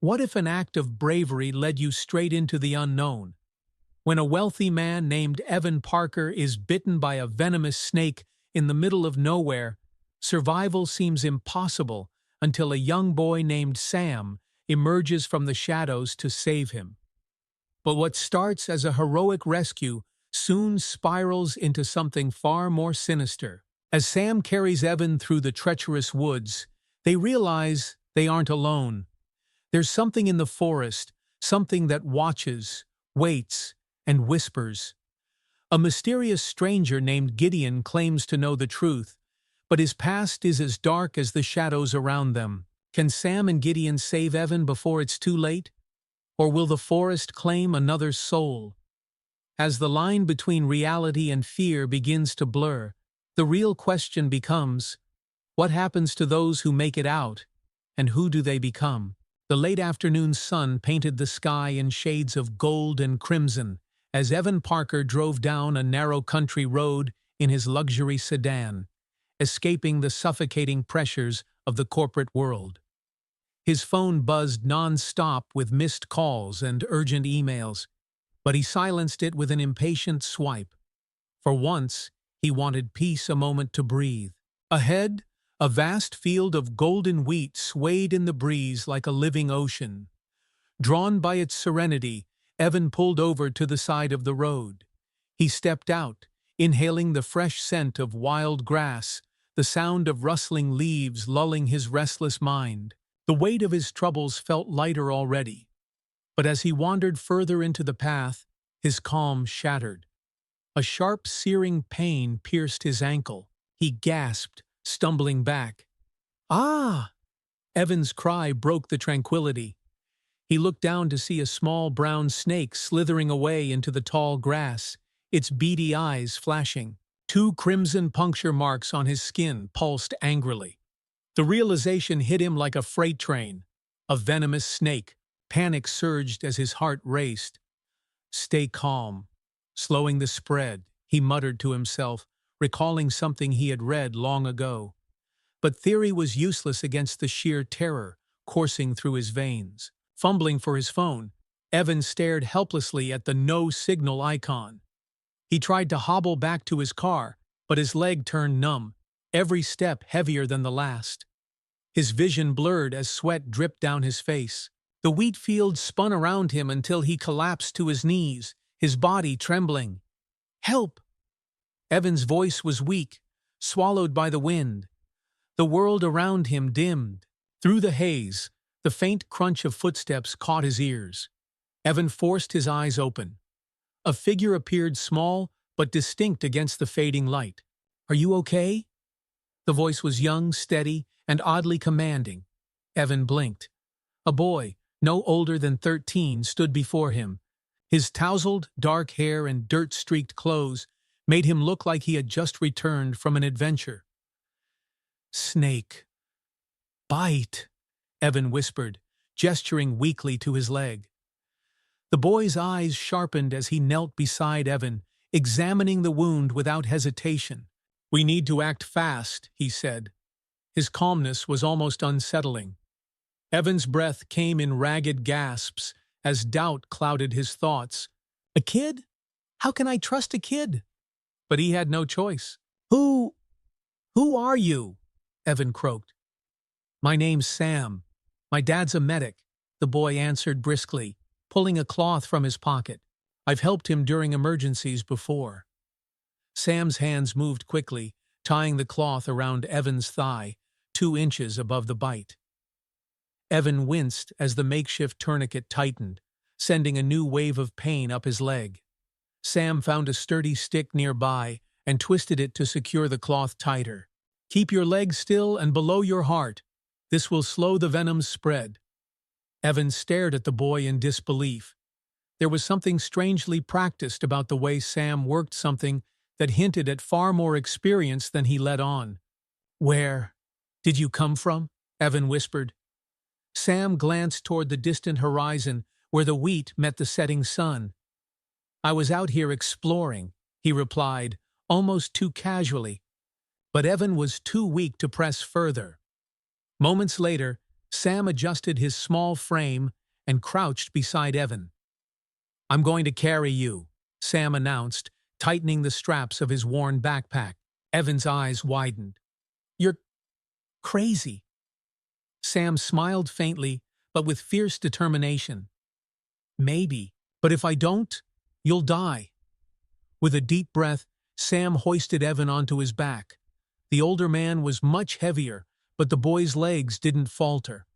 What if an act of bravery led you straight into the unknown? When a wealthy man named Evan Parker is bitten by a venomous snake in the middle of nowhere, survival seems impossible until a young boy named Sam emerges from the shadows to save him. But what starts as a heroic rescue soon spirals into something far more sinister. As Sam carries Evan through the treacherous woods, they realize they aren't alone. There's something in the forest, something that watches, waits, and whispers. A mysterious stranger named Gideon claims to know the truth, but his past is as dark as the shadows around them. Can Sam and Gideon save Evan before it's too late? Or will the forest claim another soul? As the line between reality and fear begins to blur, the real question becomes, what happens to those who make it out, and who do they become? The late afternoon sun painted the sky in shades of gold and crimson as Evan Parker drove down a narrow country road in his luxury sedan, escaping the suffocating pressures of the corporate world. His phone buzzed non-stop with missed calls and urgent emails, but he silenced it with an impatient swipe. For once, he wanted peace, a moment to breathe. Ahead, a vast field of golden wheat swayed in the breeze like a living ocean. Drawn by its serenity, Evan pulled over to the side of the road. He stepped out, inhaling the fresh scent of wild grass, the sound of rustling leaves lulling his restless mind. The weight of his troubles felt lighter already. But as he wandered further into the path, his calm shattered. A sharp, searing pain pierced his ankle. He gasped, stumbling back. "Ah!" Evan's cry broke the tranquility. He looked down to see a small brown snake slithering away into the tall grass, its beady eyes flashing. 2 crimson puncture marks on his skin pulsed angrily. The realization hit him like a freight train. A venomous snake. Panic surged as his heart raced. "Stay calm." Slowing the spread, he muttered to himself, recalling something he had read long ago. But theory was useless against the sheer terror coursing through his veins. Fumbling for his phone, Evan stared helplessly at the no-signal icon. He tried to hobble back to his car, but his leg turned numb, every step heavier than the last. His vision blurred as sweat dripped down his face. The wheat field spun around him until he collapsed to his knees, his body trembling. "Help!" Evan's voice was weak, swallowed by the wind. The world around him dimmed. Through the haze, the faint crunch of footsteps caught his ears. Evan forced his eyes open. A figure appeared, small but distinct against the fading light. "Are you okay?" The voice was young, steady, and oddly commanding. Evan blinked. A boy, no older than 13, stood before him. His tousled, dark hair and dirt-streaked clothes made him look like he had just returned from an adventure. "Snake. Bite," Evan whispered, gesturing weakly to his leg. The boy's eyes sharpened as he knelt beside Evan, examining the wound without hesitation. "We need to act fast," he said. His calmness was almost unsettling. Evan's breath came in ragged gasps as doubt clouded his thoughts. "A kid? How can I trust a kid?" But he had no choice. Who are you?" Evan croaked. "My name's Sam. My dad's a medic," the boy answered briskly, pulling a cloth from his pocket. "I've helped him during emergencies before." Sam's hands moved quickly, tying the cloth around Evan's thigh, 2 inches above the bite. Evan winced as the makeshift tourniquet tightened, sending a new wave of pain up his leg. Sam found a sturdy stick nearby and twisted it to secure the cloth tighter. "Keep your leg still and below your heart. This will slow the venom's spread." Evan stared at the boy in disbelief. There was something strangely practiced about the way Sam worked, something that hinted at far more experience than he let on. "Where did you come from?" Evan whispered. Sam glanced toward the distant horizon where the wheat met the setting sun. "I was out here exploring," he replied, almost too casually. But Evan was too weak to press further. Moments later, Sam adjusted his small frame and crouched beside Evan. "I'm going to carry you," Sam announced, tightening the straps of his worn backpack. Evan's eyes widened. "You're crazy." Sam smiled faintly, but with fierce determination. "Maybe, but if I don't, you'll die." With a deep breath, Sam hoisted Evan onto his back. The older man was much heavier, but the boy's legs didn't falter.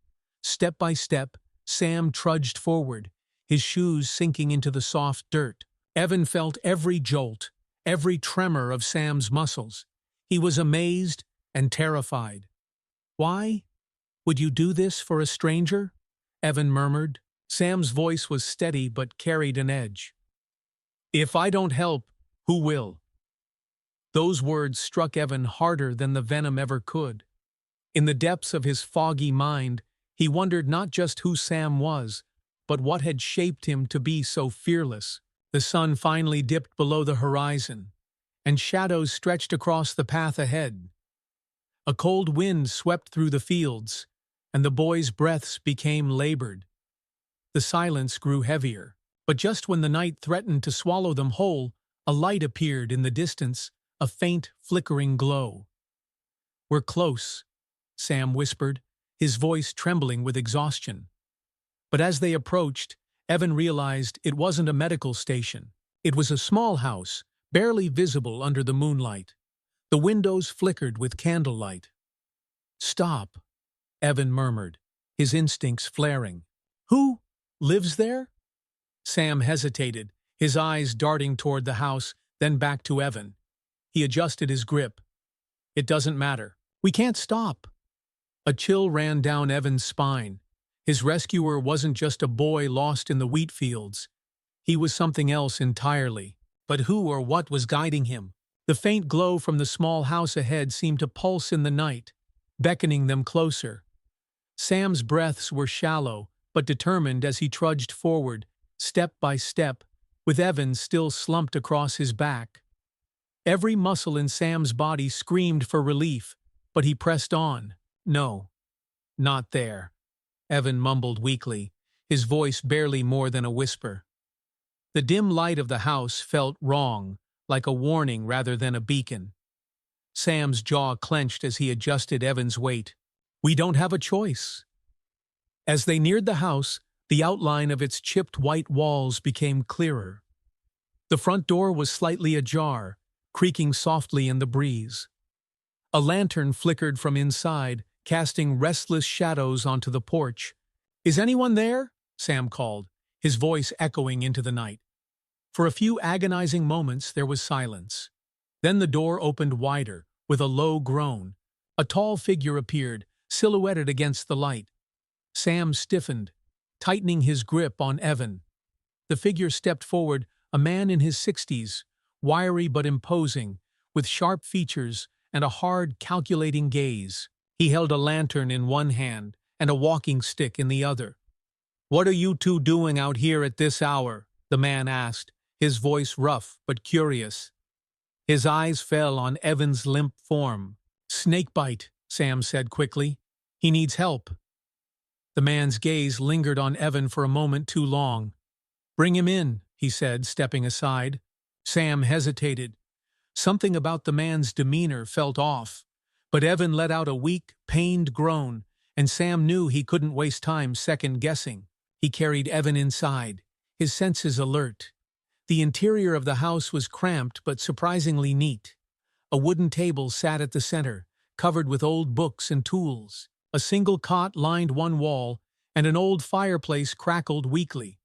Step by step, Sam trudged forward, his shoes sinking into the soft dirt. Evan felt every jolt, every tremor of Sam's muscles. He was amazed and terrified. "Why would you do this for a stranger?" Evan murmured. Sam's voice was steady but carried an edge. "If I don't help, who will?" Those words struck Evan harder than the venom ever could. In the depths of his foggy mind, he wondered not just who Sam was, but what had shaped him to be so fearless. The sun finally dipped below the horizon, and shadows stretched across the path ahead. A cold wind swept through the fields, and the boys' breaths became labored. The silence grew heavier, but just when the night threatened to swallow them whole, a light appeared in the distance, a faint, flickering glow. "We're close," Sam whispered, his voice trembling with exhaustion. But as they approached, Evan realized it wasn't a medical station. It was a small house, barely visible under the moonlight. The windows flickered with candlelight. "Stop," Evan murmured, his instincts flaring. "Who lives there?" Sam hesitated, his eyes darting toward the house, then back to Evan. He adjusted his grip. "It doesn't matter. We can't stop." A chill ran down Evan's spine. His rescuer wasn't just a boy lost in the wheat fields. He was something else entirely. But who or what was guiding him? The faint glow from the small house ahead seemed to pulse in the night, beckoning them closer. Sam's breaths were shallow, but determined as he trudged forward, step by step, with Evan still slumped across his back. Every muscle in Sam's body screamed for relief, but he pressed on. "No, not there," Evan mumbled weakly, his voice barely more than a whisper. The dim light of the house felt wrong, like a warning rather than a beacon. Sam's jaw clenched as he adjusted Evan's weight. "We don't have a choice." As they neared the house, the outline of its chipped white walls became clearer. The front door was slightly ajar, creaking softly in the breeze. A lantern flickered from inside, casting restless shadows onto the porch. "Is anyone there?" Sam called, his voice echoing into the night. For a few agonizing moments there was silence. Then the door opened wider, with a low groan. A tall figure appeared, silhouetted against the light. Sam stiffened, tightening his grip on Evan. The figure stepped forward, a man in his 60s, wiry but imposing, with sharp features and a hard, calculating gaze. He held a lantern in one hand and a walking stick in the other. "What are you two doing out here at this hour?" the man asked, his voice rough but curious. His eyes fell on Evan's limp form. "Snakebite," Sam said quickly. "He needs help." The man's gaze lingered on Evan for a moment too long. "Bring him in," he said, stepping aside. Sam hesitated. Something about the man's demeanor felt off, but Evan let out a weak, pained groan, and Sam knew he couldn't waste time second-guessing. He carried Evan inside, his senses alert. The interior of the house was cramped but surprisingly neat. A wooden table sat at the center, covered with old books and tools. A single cot lined one wall, and an old fireplace crackled weakly.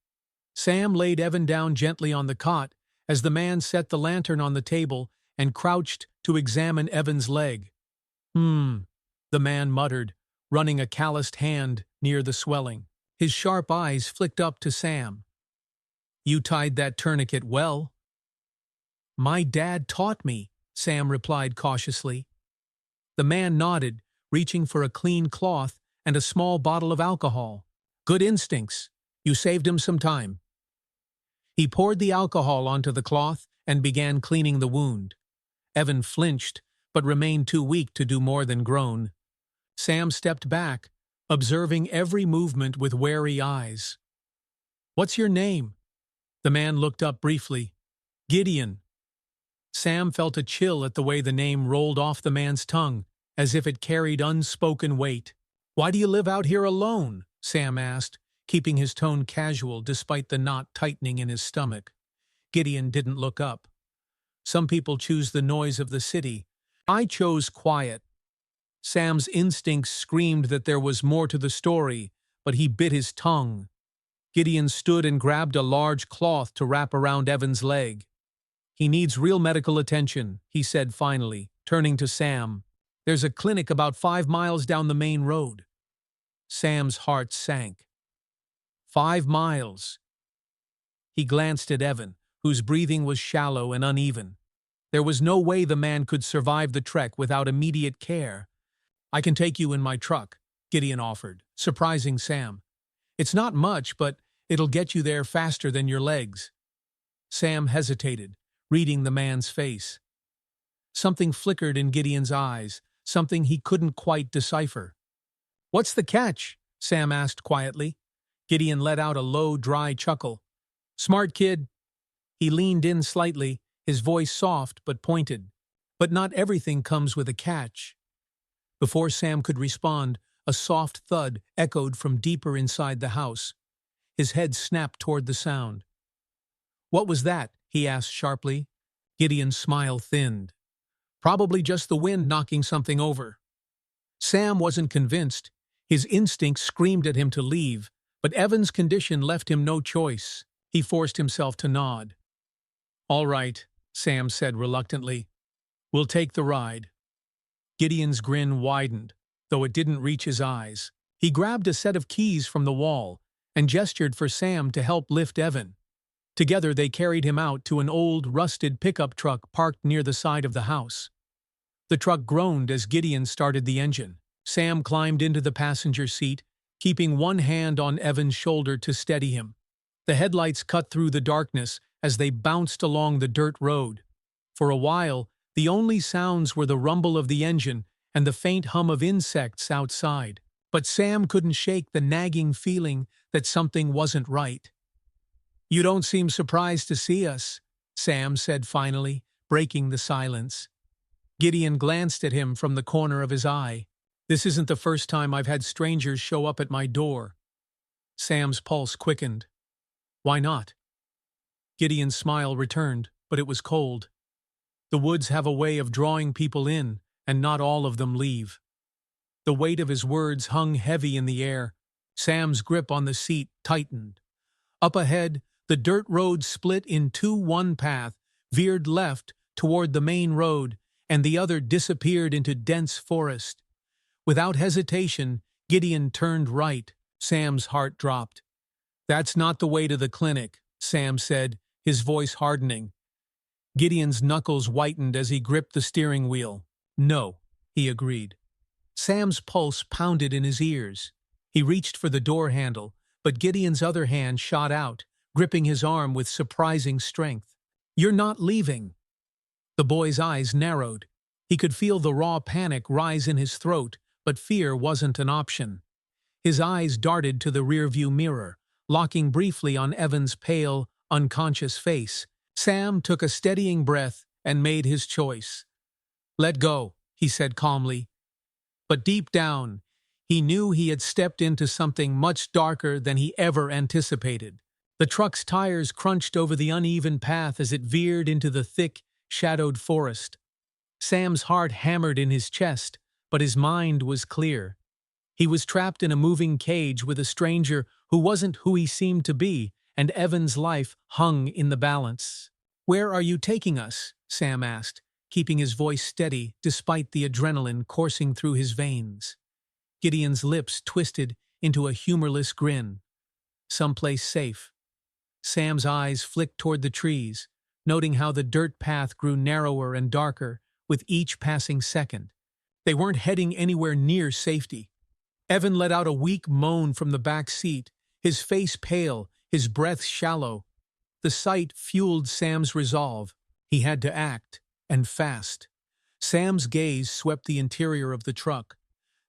Sam laid Evan down gently on the cot as the man set the lantern on the table and crouched to examine Evan's leg. The man muttered, running a calloused hand near the swelling. His sharp eyes flicked up to Sam. "You tied that tourniquet well." "My dad taught me," Sam replied cautiously. The man nodded, reaching for a clean cloth and a small bottle of alcohol. "Good instincts. You saved him some time." He poured the alcohol onto the cloth and began cleaning the wound. Evan flinched, but remained too weak to do more than groan. Sam stepped back, observing every movement with wary eyes. "What's your name?" The man looked up briefly. "Gideon." Sam felt a chill at the way the name rolled off the man's tongue, as if it carried unspoken weight. "Why do you live out here alone?" Sam asked, keeping his tone casual despite the knot tightening in his stomach. Gideon didn't look up. "Some people choose the noise of the city. I chose quiet." Sam's instincts screamed that there was more to the story, but he bit his tongue. Gideon stood and grabbed a large cloth to wrap around Evan's leg. "He needs real medical attention," he said finally, turning to Sam. "There's a clinic about 5 miles down the main road." Sam's heart sank. 5 miles. He glanced at Evan, whose breathing was shallow and uneven. There was no way the man could survive the trek without immediate care. "I can take you in my truck," Gideon offered, surprising Sam. "It's not much, but it'll get you there faster than your legs." Sam hesitated, reading the man's face. Something flickered in Gideon's eyes, something he couldn't quite decipher. "What's the catch?" Sam asked quietly. Gideon let out a low, dry chuckle. "Smart kid." He leaned in slightly, his voice soft but pointed. "But not everything comes with a catch." Before Sam could respond, a soft thud echoed from deeper inside the house. His head snapped toward the sound. "What was that?" he asked sharply. Gideon's smile thinned. "Probably just the wind knocking something over." Sam wasn't convinced. His instincts screamed at him to leave, but Evan's condition left him no choice. He forced himself to nod. "All right," Sam said reluctantly. "We'll take the ride." Gideon's grin widened, though it didn't reach his eyes. He grabbed a set of keys from the wall and gestured for Sam to help lift Evan. Together they carried him out to an old, rusted pickup truck parked near the side of the house. The truck groaned as Gideon started the engine. Sam climbed into the passenger seat, keeping one hand on Evan's shoulder to steady him. The headlights cut through the darkness as they bounced along the dirt road. For a while, the only sounds were the rumble of the engine and the faint hum of insects outside. But Sam couldn't shake the nagging feeling that something wasn't right. "You don't seem surprised to see us," Sam said finally, breaking the silence. Gideon glanced at him from the corner of his eye. "This isn't the first time I've had strangers show up at my door." Sam's pulse quickened. "Why not?" Gideon's smile returned, but it was cold. "The woods have a way of drawing people in, and not all of them leave." The weight of his words hung heavy in the air. Sam's grip on the seat tightened. Up ahead, the dirt road split in two. One path veered left toward the main road, and the other disappeared into dense forest. Without hesitation, Gideon turned right. Sam's heart dropped. "That's not the way to the clinic," Sam said, his voice hardening. Gideon's knuckles whitened as he gripped the steering wheel. "No," he agreed. Sam's pulse pounded in his ears. He reached for the door handle, but Gideon's other hand shot out, gripping his arm with surprising strength. "You're not leaving." The boy's eyes narrowed. He could feel the raw panic rise in his throat, but fear wasn't an option. His eyes darted to the rearview mirror, locking briefly on Evan's pale, unconscious face. Sam took a steadying breath and made his choice. "Let go," he said calmly. But deep down, he knew he had stepped into something much darker than he ever anticipated. The truck's tires crunched over the uneven path as it veered into the thick, shadowed forest. Sam's heart hammered in his chest, but his mind was clear. He was trapped in a moving cage with a stranger who wasn't who he seemed to be, and Evan's life hung in the balance. "Where are you taking us?" Sam asked, keeping his voice steady despite the adrenaline coursing through his veins. Gideon's lips twisted into a humorless grin. "Someplace safe." Sam's eyes flicked toward the trees, noting how the dirt path grew narrower and darker with each passing second. They weren't heading anywhere near safety. Evan let out a weak moan from the back seat, his face pale, his breath shallow. The sight fueled Sam's resolve. He had to act, and fast. Sam's gaze swept the interior of the truck.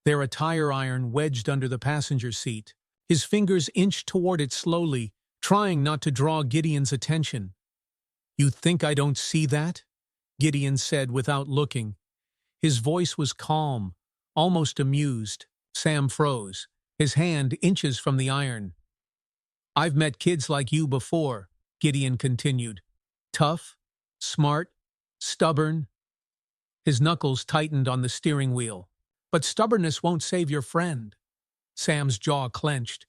There a tire iron wedged under the passenger seat. His fingers inched toward it slowly, trying not to draw Gideon's attention. "You think I don't see that?" Gideon said without looking. His voice was calm, almost amused. Sam froze, his hand inches from the iron. "I've met kids like you before," Gideon continued. "Tough, smart, stubborn." His knuckles tightened on the steering wheel. "But stubbornness won't save your friend." Sam's jaw clenched.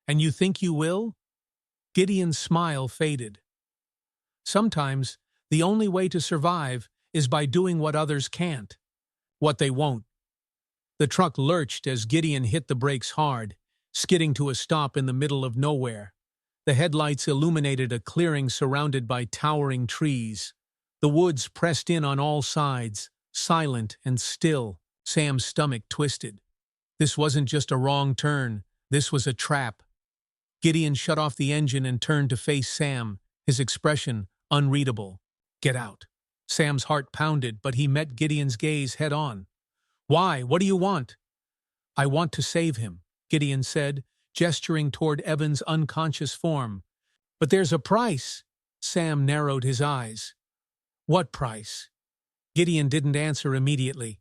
"And you think you will?" Gideon's smile faded. "Sometimes, the only way to survive is by doing what others can't. What they won't." The truck lurched as Gideon hit the brakes hard, skidding to a stop in the middle of nowhere. The headlights illuminated a clearing surrounded by towering trees. The woods pressed in on all sides, silent and still. Sam's stomach twisted. This wasn't just a wrong turn, this was a trap. Gideon shut off the engine and turned to face Sam, his expression unreadable. "Get out." Sam's heart pounded, but he met Gideon's gaze head-on. "Why? What do you want?" "I want to save him," Gideon said, gesturing toward Evan's unconscious form. "But there's a price." Sam narrowed his eyes. "What price?" Gideon didn't answer immediately.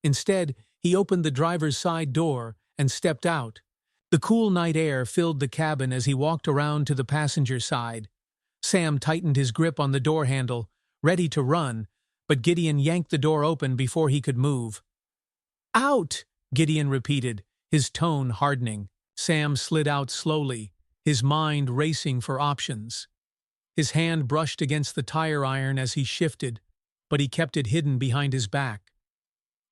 Instead, he opened the driver's side door and stepped out. The cool night air filled the cabin as he walked around to the passenger side. Sam tightened his grip on the door handle, ready to run, but Gideon yanked the door open before he could move. "Out!" Gideon repeated, his tone hardening. Sam slid out slowly, his mind racing for options. His hand brushed against the tire iron as he shifted, but he kept it hidden behind his back.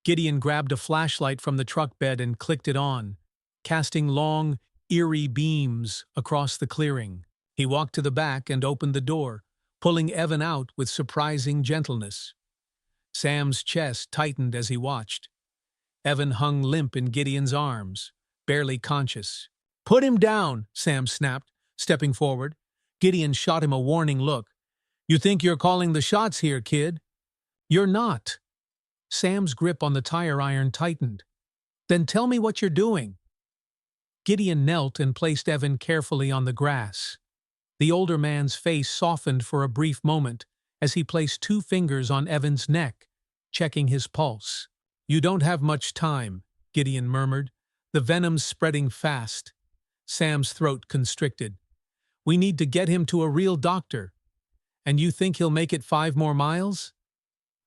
Gideon grabbed a flashlight from the truck bed and clicked it on, casting long, eerie beams across the clearing. He walked to the back and opened the door, pulling Evan out with surprising gentleness. Sam's chest tightened as he watched. Evan hung limp in Gideon's arms, barely conscious. "Put him down," Sam snapped, stepping forward. Gideon shot him a warning look. "You think you're calling the shots here, kid?" "You're not." Sam's grip on the tire iron tightened. "Then tell me what you're doing." Gideon knelt and placed Evan carefully on the grass. The older man's face softened for a brief moment as he placed 2 fingers on Evan's neck, checking his pulse. "You don't have much time," Gideon murmured. "The venom's spreading fast." Sam's throat constricted. "We need to get him to a real doctor." "And you think he'll make it 5 more miles?"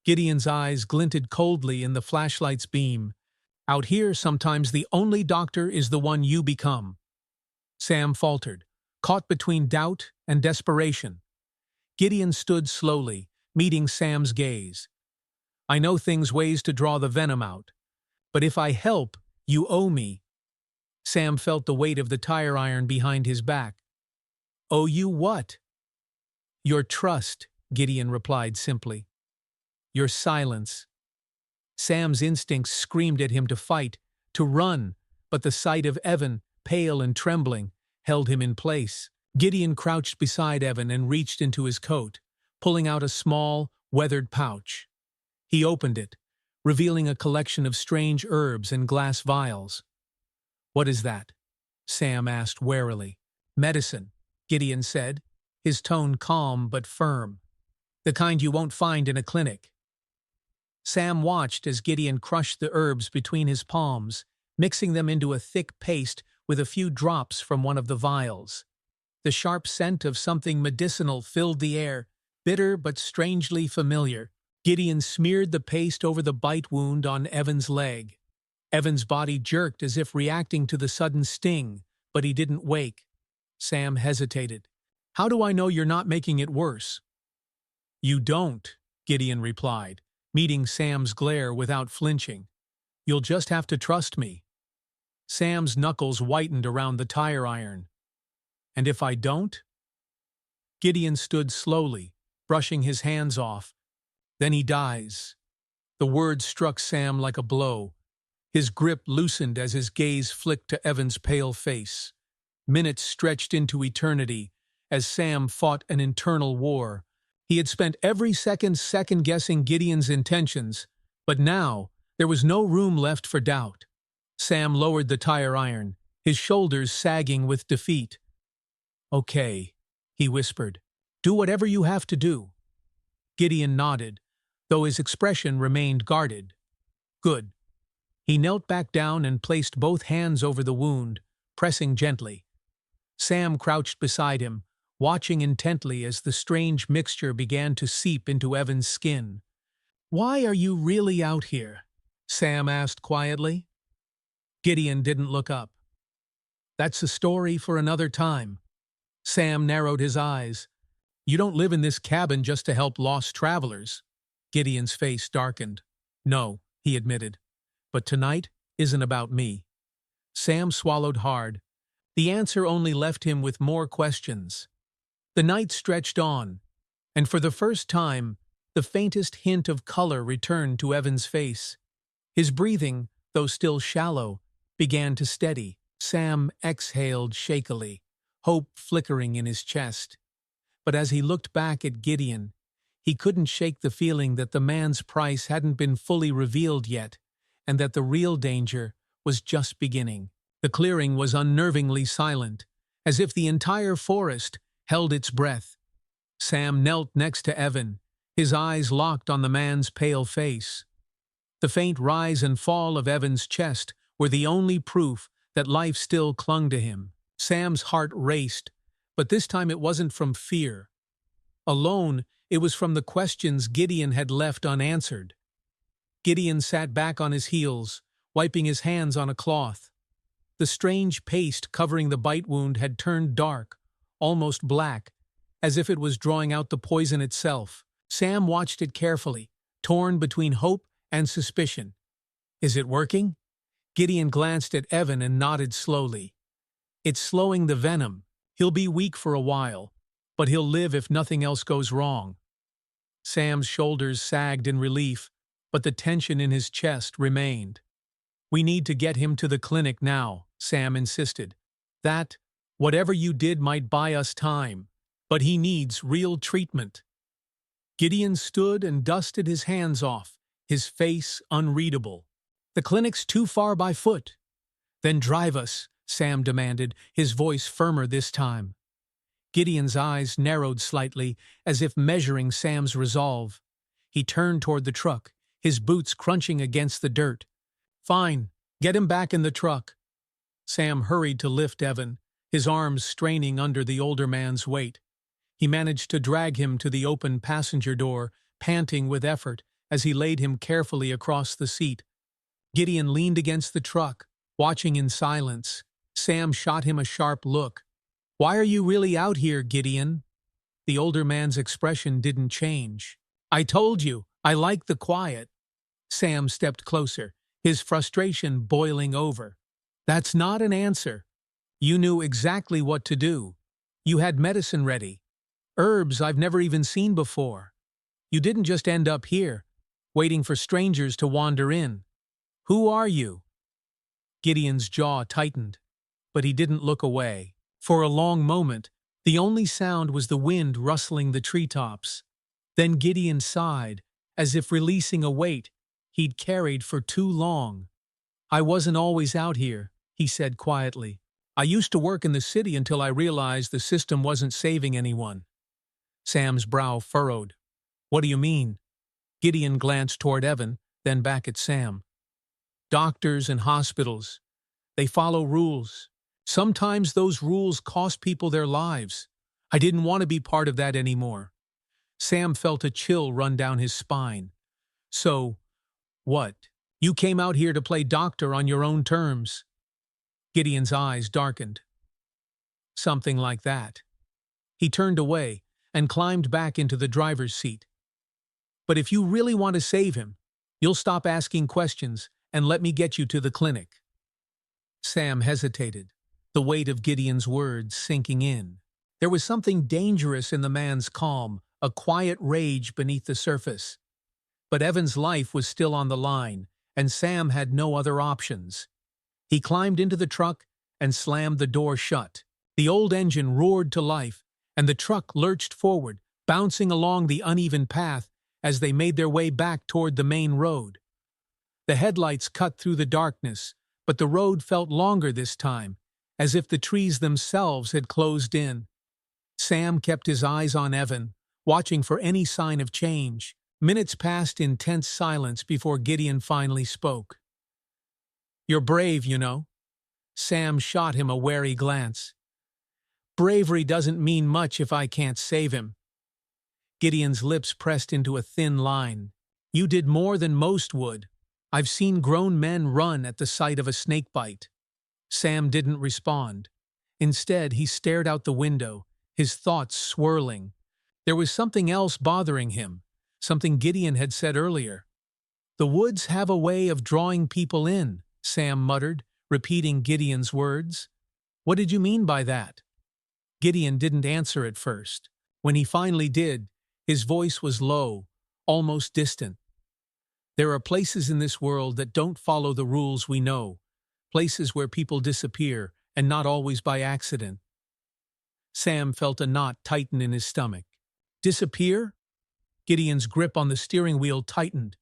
Gideon's eyes glinted coldly in the flashlight's beam. "Out here, sometimes the only doctor is the one you become." Sam faltered, caught between doubt and desperation. Gideon stood slowly, meeting Sam's gaze. "I know things ways to draw the venom out. But if I help, you owe me." Sam felt the weight of the tire iron behind his back. "Owe you what?" "Your trust," Gideon replied simply. "Your silence." Sam's instincts screamed at him to fight, to run, but the sight of Evan, pale and trembling, held him in place. Gideon crouched beside Evan and reached into his coat, pulling out a small, weathered pouch. He opened it, revealing a collection of strange herbs and glass vials. "What is that?" Sam asked warily. "Medicine," Gideon said, his tone calm but firm. "The kind you won't find in a clinic." Sam watched as Gideon crushed the herbs between his palms, mixing them into a thick paste with a few drops from one of the vials. The sharp scent of something medicinal filled the air, bitter but strangely familiar. Gideon smeared the paste over the bite wound on Evan's leg. Evan's body jerked as if reacting to the sudden sting, but he didn't wake. Sam hesitated. "How do I know you're not making it worse?" "You don't," Gideon replied, meeting Sam's glare without flinching. "You'll just have to trust me." Sam's knuckles whitened around the tire iron. "And if I don't?" Gideon stood slowly, brushing his hands off. "Then he dies." The word struck Sam like a blow. His grip loosened as his gaze flicked to Evan's pale face. Minutes stretched into eternity as Sam fought an internal war. He had spent every second second-guessing Gideon's intentions, but now there was no room left for doubt. Sam lowered the tire iron, his shoulders sagging with defeat. "Okay," he whispered. "Do whatever you have to do." Gideon nodded, though his expression remained guarded. "Good." He knelt back down and placed both hands over the wound, pressing gently. Sam crouched beside him, watching intently as the strange mixture began to seep into Evan's skin. "Why are you really out here?" Sam asked quietly. Gideon didn't look up. "That's a story for another time." Sam narrowed his eyes. "You don't live in this cabin just to help lost travelers." Gideon's face darkened. "No," he admitted. "But tonight isn't about me." Sam swallowed hard. The answer only left him with more questions. The night stretched on, and for the first time, the faintest hint of color returned to Evan's face. His breathing, though still shallow, began to steady. Sam exhaled shakily, hope flickering in his chest. But as he looked back at Gideon, he couldn't shake the feeling that the man's price hadn't been fully revealed yet, and that the real danger was just beginning. The clearing was unnervingly silent, as if the entire forest held its breath. Sam knelt next to Evan, his eyes locked on the man's pale face. The faint rise and fall of Evan's chest were the only proof that life still clung to him. Sam's heart raced, but this time it wasn't from fear. Alone, it was from the questions Gideon had left unanswered. Gideon sat back on his heels, wiping his hands on a cloth. The strange paste covering the bite wound had turned dark, almost black, as if it was drawing out the poison itself. Sam watched it carefully, torn between hope and suspicion. "Is it working?" Gideon glanced at Evan and nodded slowly. "It's slowing the venom. He'll be weak for a while, but he'll live if nothing else goes wrong." Sam's shoulders sagged in relief, but the tension in his chest remained. "We need to get him to the clinic now," Sam insisted. "That, whatever you did, might buy us time, but he needs real treatment." Gideon stood and dusted his hands off, his face unreadable. "The clinic's too far by foot." "Then drive us," Sam demanded, his voice firmer this time. Gideon's eyes narrowed slightly, as if measuring Sam's resolve. He turned toward the truck, his boots crunching against the dirt. "Fine, get him back in the truck." Sam hurried to lift Evan, his arms straining under the older man's weight. He managed to drag him to the open passenger door, panting with effort as he laid him carefully across the seat. Gideon leaned against the truck, watching in silence. Sam shot him a sharp look. "Why are you really out here, Gideon?" The older man's expression didn't change. "I told you, I like the quiet." Sam stepped closer, his frustration boiling over. "That's not an answer. You knew exactly what to do. You had medicine ready. Herbs I've never even seen before. You didn't just end up here, waiting for strangers to wander in. Who are you?" Gideon's jaw tightened, but he didn't look away. For a long moment, the only sound was the wind rustling the treetops. Then Gideon sighed, as if releasing a weight he'd carried for too long. "I wasn't always out here," he said quietly. "I used to work in the city until I realized the system wasn't saving anyone." Sam's brow furrowed. "What do you mean?" Gideon glanced toward Evan, then back at Sam. "Doctors and hospitals, they follow rules. Sometimes those rules cost people their lives. I didn't want to be part of that anymore." Sam felt a chill run down his spine. "So, what? You came out here to play doctor on your own terms?" Gideon's eyes darkened. "Something like that." He turned away and climbed back into the driver's seat. "But if you really want to save him, you'll stop asking questions and let me get you to the clinic." Sam hesitated, the weight of Gideon's words sinking in. There was something dangerous in the man's calm, a quiet rage beneath the surface. But Evan's life was still on the line, and Sam had no other options. He climbed into the truck and slammed the door shut. The old engine roared to life, and the truck lurched forward, bouncing along the uneven path as they made their way back toward the main road. The headlights cut through the darkness, but the road felt longer this time, as if the trees themselves had closed in. Sam kept his eyes on Evan, watching for any sign of change. Minutes passed in tense silence before Gideon finally spoke. "You're brave, you know." Sam shot him a wary glance. "Bravery doesn't mean much if I can't save him." Gideon's lips pressed into a thin line. "You did more than most would. I've seen grown men run at the sight of a snake bite." Sam didn't respond. Instead, he stared out the window, his thoughts swirling. There was something else bothering him, something Gideon had said earlier. "The woods have a way of drawing people in," Sam muttered, repeating Gideon's words. "What did you mean by that?" Gideon didn't answer at first. When he finally did, his voice was low, almost distant. "There are places in this world that don't follow the rules we know, places where people disappear, and not always by accident." Sam felt a knot tighten in his stomach. "Disappear?" Gideon's grip on the steering wheel tightened.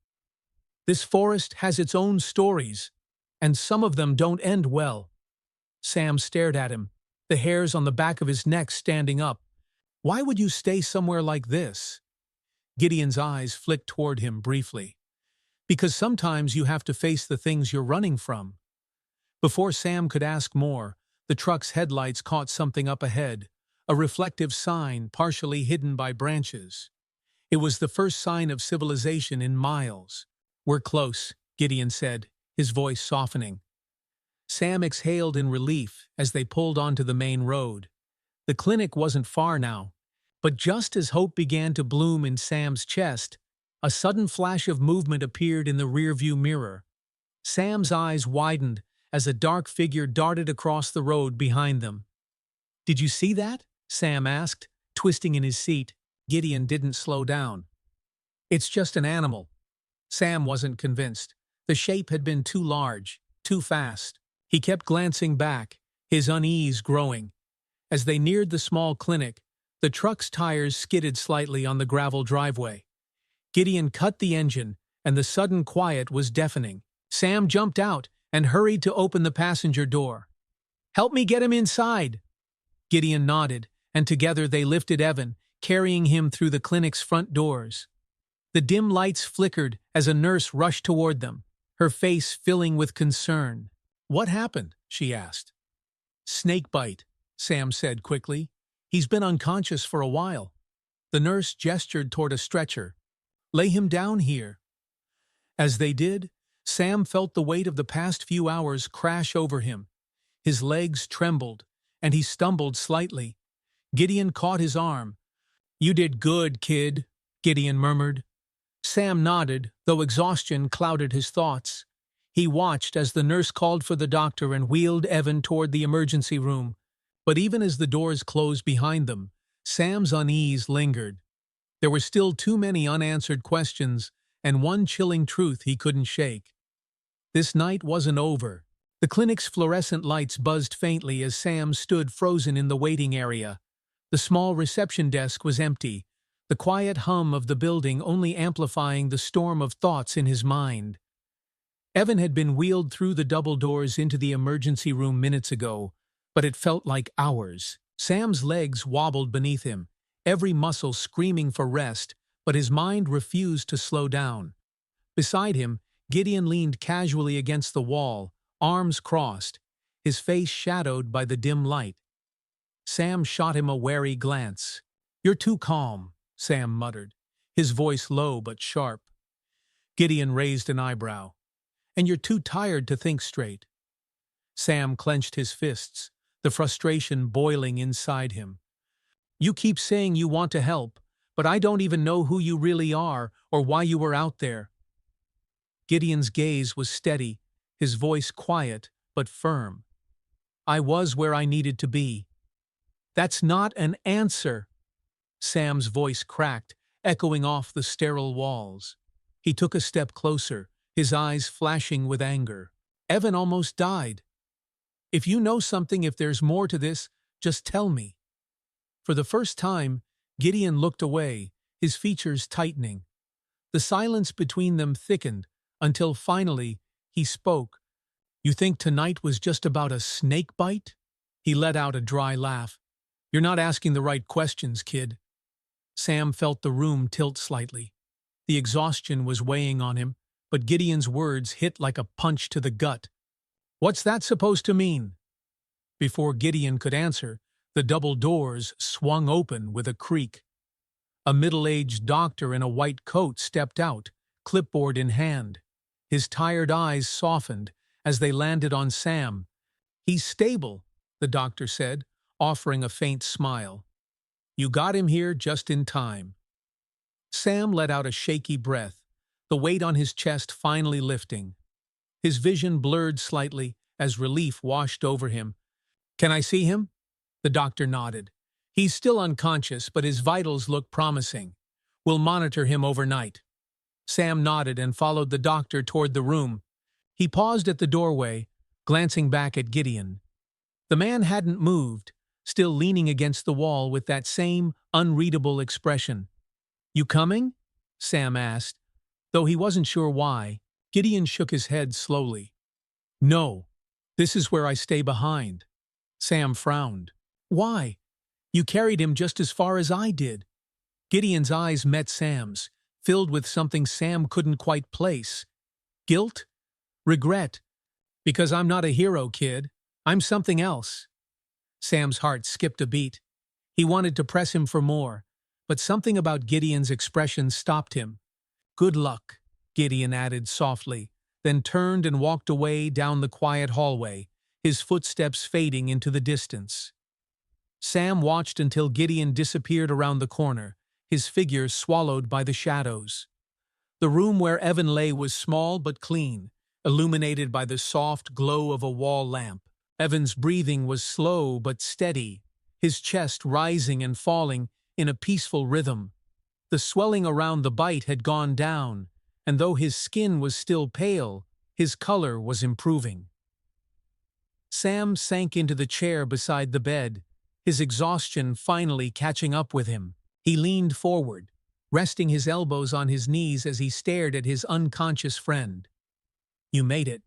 "This forest has its own stories, and some of them don't end well." Sam stared at him, the hairs on the back of his neck standing up. "Why would you stay somewhere like this?" Gideon's eyes flicked toward him briefly. "Because sometimes you have to face the things you're running from." Before Sam could ask more, the truck's headlights caught something up ahead, a reflective sign partially hidden by branches. It was the first sign of civilization in miles. "We're close," Gideon said, his voice softening. Sam exhaled in relief as they pulled onto the main road. The clinic wasn't far now, but just as hope began to bloom in Sam's chest, a sudden flash of movement appeared in the rearview mirror. Sam's eyes widened as a dark figure darted across the road behind them. "Did you see that?" Sam asked, twisting in his seat. Gideon didn't slow down. "It's just an animal." Sam wasn't convinced. The shape had been too large, too fast. He kept glancing back, his unease growing. As they neared the small clinic, the truck's tires skidded slightly on the gravel driveway. Gideon cut the engine, and the sudden quiet was deafening. Sam jumped out and hurried to open the passenger door. "Help me get him inside." Gideon nodded, and together they lifted Evan, carrying him through the clinic's front doors. The dim lights flickered as a nurse rushed toward them, her face filling with concern. "What happened?" she asked. "Snake bite," Sam said quickly. "He's been unconscious for a while." The nurse gestured toward a stretcher. "Lay him down here." As they did, Sam felt the weight of the past few hours crash over him. His legs trembled, and he stumbled slightly. Gideon caught his arm. "You did good, kid," Gideon murmured. Sam nodded, though exhaustion clouded his thoughts. He watched as the nurse called for the doctor and wheeled Evan toward the emergency room. But even as the doors closed behind them, Sam's unease lingered. There were still too many unanswered questions, and one chilling truth he couldn't shake. This night wasn't over. The clinic's fluorescent lights buzzed faintly as Sam stood frozen in the waiting area. The small reception desk was empty, the quiet hum of the building only amplifying the storm of thoughts in his mind. Evan had been wheeled through the double doors into the emergency room minutes ago, but it felt like hours. Sam's legs wobbled beneath him, every muscle screaming for rest, but his mind refused to slow down. Beside him, Gideon leaned casually against the wall, arms crossed, his face shadowed by the dim light. Sam shot him a wary glance. "You're too calm," Sam muttered, his voice low but sharp. Gideon raised an eyebrow. "And you're too tired to think straight." Sam clenched his fists, the frustration boiling inside him. "You keep saying you want to help, but I don't even know who you really are or why you were out there." Gideon's gaze was steady, his voice quiet but firm. "I was where I needed to be." "That's not an answer." Sam's voice cracked, echoing off the sterile walls. He took a step closer, his eyes flashing with anger. "Evan almost died. If you know something, if there's more to this, just tell me." For the first time, Gideon looked away, his features tightening. The silence between them thickened, until finally he spoke. You think tonight was just about a snake bite? He let out a dry laugh. You're not asking the right questions, kid. Sam felt the room tilt slightly. The exhaustion was weighing on him, but Gideon's words hit like a punch to the gut. What's that supposed to mean? Before Gideon could answer, the double doors swung open with a creak. A middle-aged doctor in a white coat stepped out, clipboard in hand. His tired eyes softened as they landed on Sam. He's stable, the doctor said, offering a faint smile. You got him here just in time. Sam let out a shaky breath, the weight on his chest finally lifting. His vision blurred slightly as relief washed over him. Can I see him? The doctor nodded. He's still unconscious, but his vitals look promising. We'll monitor him overnight. Sam nodded and followed the doctor toward the room. He paused at the doorway, glancing back at Gideon. The man hadn't moved, still leaning against the wall with that same unreadable expression. You coming? Sam asked. Though he wasn't sure why, Gideon shook his head slowly. No, this is where I stay behind. Sam frowned. Why? You carried him just as far as I did. Gideon's eyes met Sam's, filled with something Sam couldn't quite place. Guilt? Regret? Because I'm not a hero, kid. I'm something else. Sam's heart skipped a beat. He wanted to press him for more, but something about Gideon's expression stopped him. Good luck, Gideon added softly, then turned and walked away down the quiet hallway, his footsteps fading into the distance. Sam watched until Gideon disappeared around the corner, his figure swallowed by the shadows. The room where Evan lay was small but clean, illuminated by the soft glow of a wall lamp. Evan's breathing was slow but steady, his chest rising and falling in a peaceful rhythm. The swelling around the bite had gone down, and though his skin was still pale, his color was improving. Sam sank into the chair beside the bed, his exhaustion finally catching up with him. He leaned forward, resting his elbows on his knees as he stared at his unconscious friend. You made it,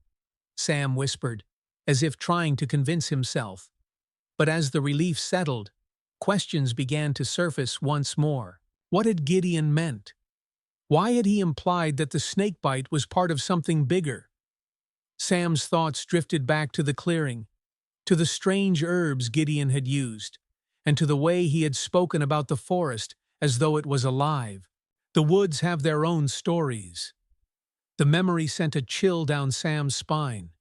Sam whispered, as if trying to convince himself. But as the relief settled, questions began to surface once more. What had Gideon meant? Why had he implied that the snakebite was part of something bigger? Sam's thoughts drifted back to the clearing, to the strange herbs Gideon had used, and to the way he had spoken about the forest as though it was alive. The woods have their own stories. The memory sent a chill down Sam's spine.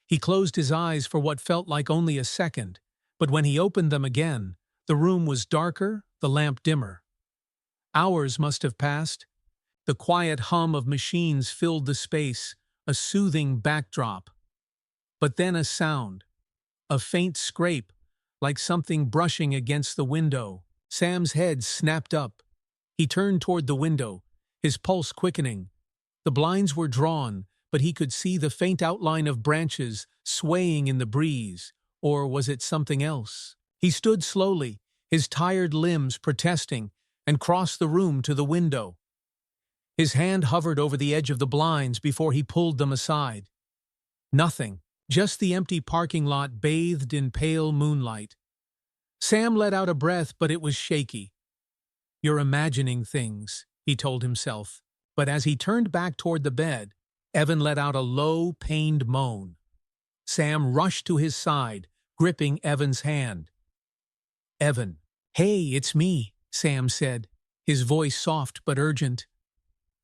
He closed his eyes for what felt like only a second, but when he opened them again, the room was darker, the lamp dimmer. Hours must have passed. The quiet hum of machines filled the space, a soothing backdrop. But then a sound, a faint scrape, like something brushing against the window. Sam's head snapped up. He turned toward the window, his pulse quickening. The blinds were drawn, but he could see the faint outline of branches swaying in the breeze. Or was it something else? He stood slowly, his tired limbs protesting, and crossed the room to the window. His hand hovered over the edge of the blinds before he pulled them aside. Nothing, just the empty parking lot bathed in pale moonlight. Sam let out a breath, but it was shaky. You're imagining things, he told himself. But as he turned back toward the bed, Evan let out a low, pained moan. Sam rushed to his side, gripping Evan's hand. Evan. Hey, it's me, Sam said, his voice soft but urgent.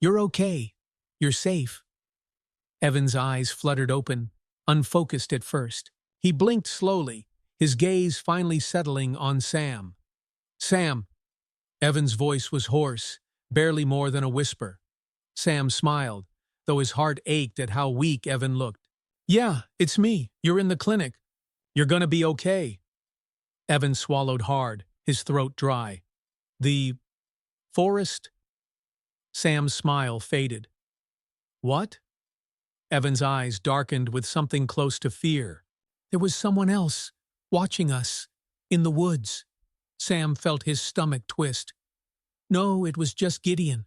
You're okay. You're safe. Evan's eyes fluttered open, unfocused at first. He blinked slowly, his gaze finally settling on Sam. Sam. Evan's voice was hoarse, barely more than a whisper. Sam smiled, though his heart ached at how weak Evan looked. Yeah, it's me. You're in the clinic. You're gonna be okay. Evan swallowed hard, his throat dry. The forest? Sam's smile faded. What? Evan's eyes darkened with something close to fear. There was someone else, watching us, in the woods. Sam felt his stomach twist. No, it was just Gideon.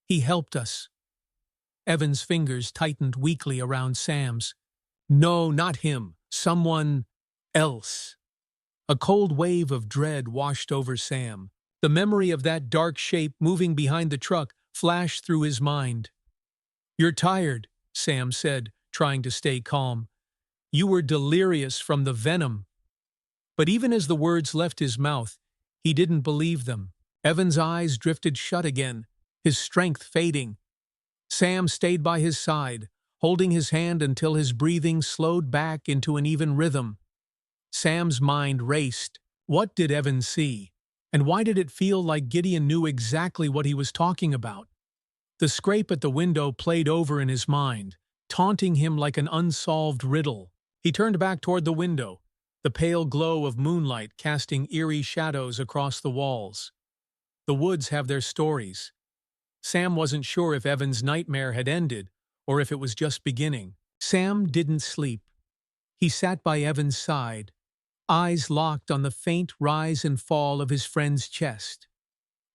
He helped us. Evan's fingers tightened weakly around Sam's. No, not him. Someone else. A cold wave of dread washed over Sam. The memory of that dark shape moving behind the truck flashed through his mind. "You're tired," Sam said, trying to stay calm. "You were delirious from the venom." But even as the words left his mouth, he didn't believe them. Evan's eyes drifted shut again, his strength fading. Sam stayed by his side, holding his hand until his breathing slowed back into an even rhythm. Sam's mind raced. What did Evan see? And why did it feel like Gideon knew exactly what he was talking about? The scrape at the window played over in his mind, taunting him like an unsolved riddle. He turned back toward the window, the pale glow of moonlight casting eerie shadows across the walls. The woods have their stories. Sam wasn't sure if Evan's nightmare had ended or if it was just beginning. Sam didn't sleep. He sat by Evan's side, eyes locked on the faint rise and fall of his friend's chest.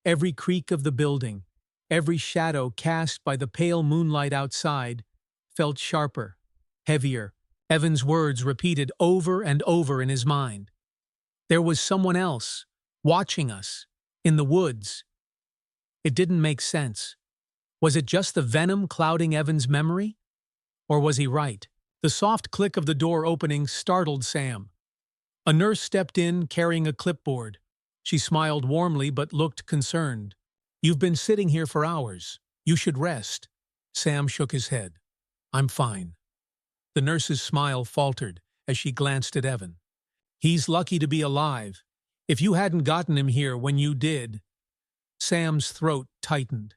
Every creak of the building, every shadow cast by the pale moonlight outside, felt sharper, heavier. Evan's words repeated over and over in his mind. There was someone else, watching us, in the woods. It didn't make sense. Was it just the venom clouding Evan's memory? Or was he right? The soft click of the door opening startled Sam. A nurse stepped in carrying a clipboard. She smiled warmly but looked concerned. "You've been sitting here for hours. You should rest." Sam shook his head. "I'm fine." The nurse's smile faltered as she glanced at Evan. "He's lucky to be alive. If you hadn't gotten him here when you did—" Sam's throat tightened.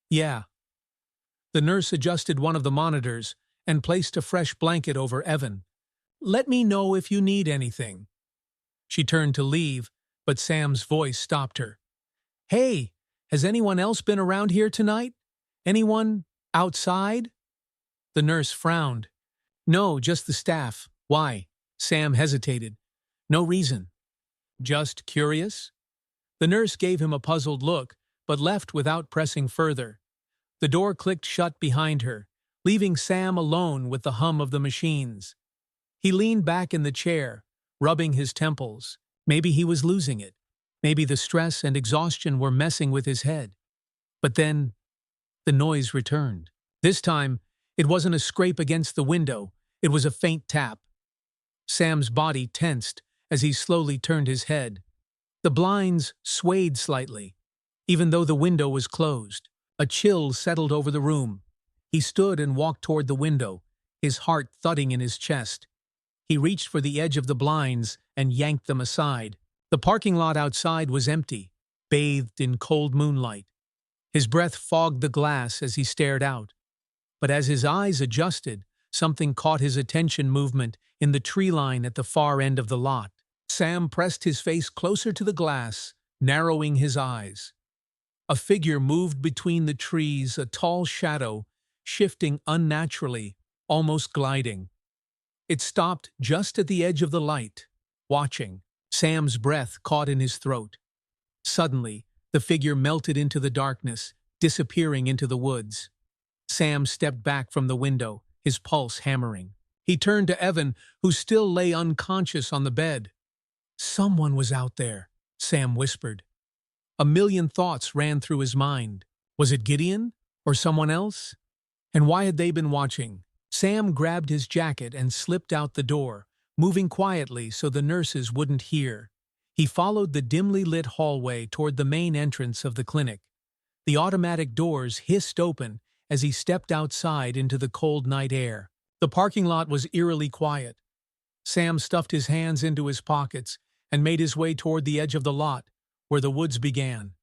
"Yeah." The nurse adjusted one of the monitors and placed a fresh blanket over Evan. "Let me know if you need anything." She turned to leave, but Sam's voice stopped her. "Hey, has anyone else been around here tonight? Anyone outside?" The nurse frowned. "No, just the staff." "Why?" Sam hesitated. "No reason." "Just curious?" The nurse gave him a puzzled look, but left without pressing further. The door clicked shut behind her, leaving Sam alone with the hum of the machines. He leaned back in the chair, rubbing his temples. Maybe he was losing it. Maybe the stress and exhaustion were messing with his head. But then, the noise returned. This time, it wasn't a scrape against the window. It was a faint tap. Sam's body tensed as he slowly turned his head. The blinds swayed slightly, even though the window was closed. A chill settled over the room. He stood and walked toward the window, his heart thudding in his chest. He reached for the edge of the blinds and yanked them aside. The parking lot outside was empty, bathed in cold moonlight. His breath fogged the glass as he stared out. But as his eyes adjusted, something caught his attention: movement in the tree line at the far end of the lot. Sam pressed his face closer to the glass, narrowing his eyes. A figure moved between the trees, a tall shadow, shifting unnaturally, almost gliding. It stopped just at the edge of the light, watching. Sam's breath caught in his throat. Suddenly, the figure melted into the darkness, disappearing into the woods. Sam stepped back from the window, his pulse hammering. He turned to Evan, who still lay unconscious on the bed. "Someone was out there," Sam whispered. A million thoughts ran through his mind. Was it Gideon? Or someone else? And why had they been watching? Sam grabbed his jacket and slipped out the door, moving quietly so the nurses wouldn't hear. He followed the dimly lit hallway toward the main entrance of the clinic. The automatic doors hissed open as he stepped outside into the cold night air. The parking lot was eerily quiet. Sam stuffed his hands into his pockets and made his way toward the edge of the lot, where the woods began.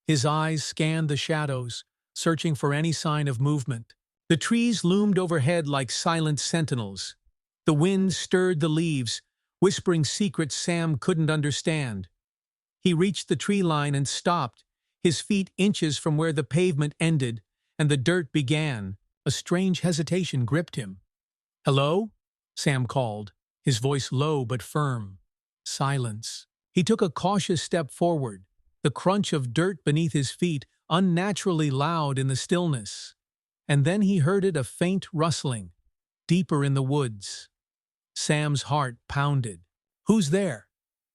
His eyes scanned the shadows, searching for any sign of movement. The trees loomed overhead like silent sentinels. The wind stirred the leaves, whispering secrets Sam couldn't understand. He reached the tree line and stopped, his feet inches from where the pavement ended and the dirt began. A strange hesitation gripped him. "Hello?" Sam called, his voice low but firm. Silence. He took a cautious step forward, the crunch of dirt beneath his feet unnaturally loud in the stillness. And then he heard it, a faint rustling. deeper in the woods. Sam's heart pounded. "Who's there?"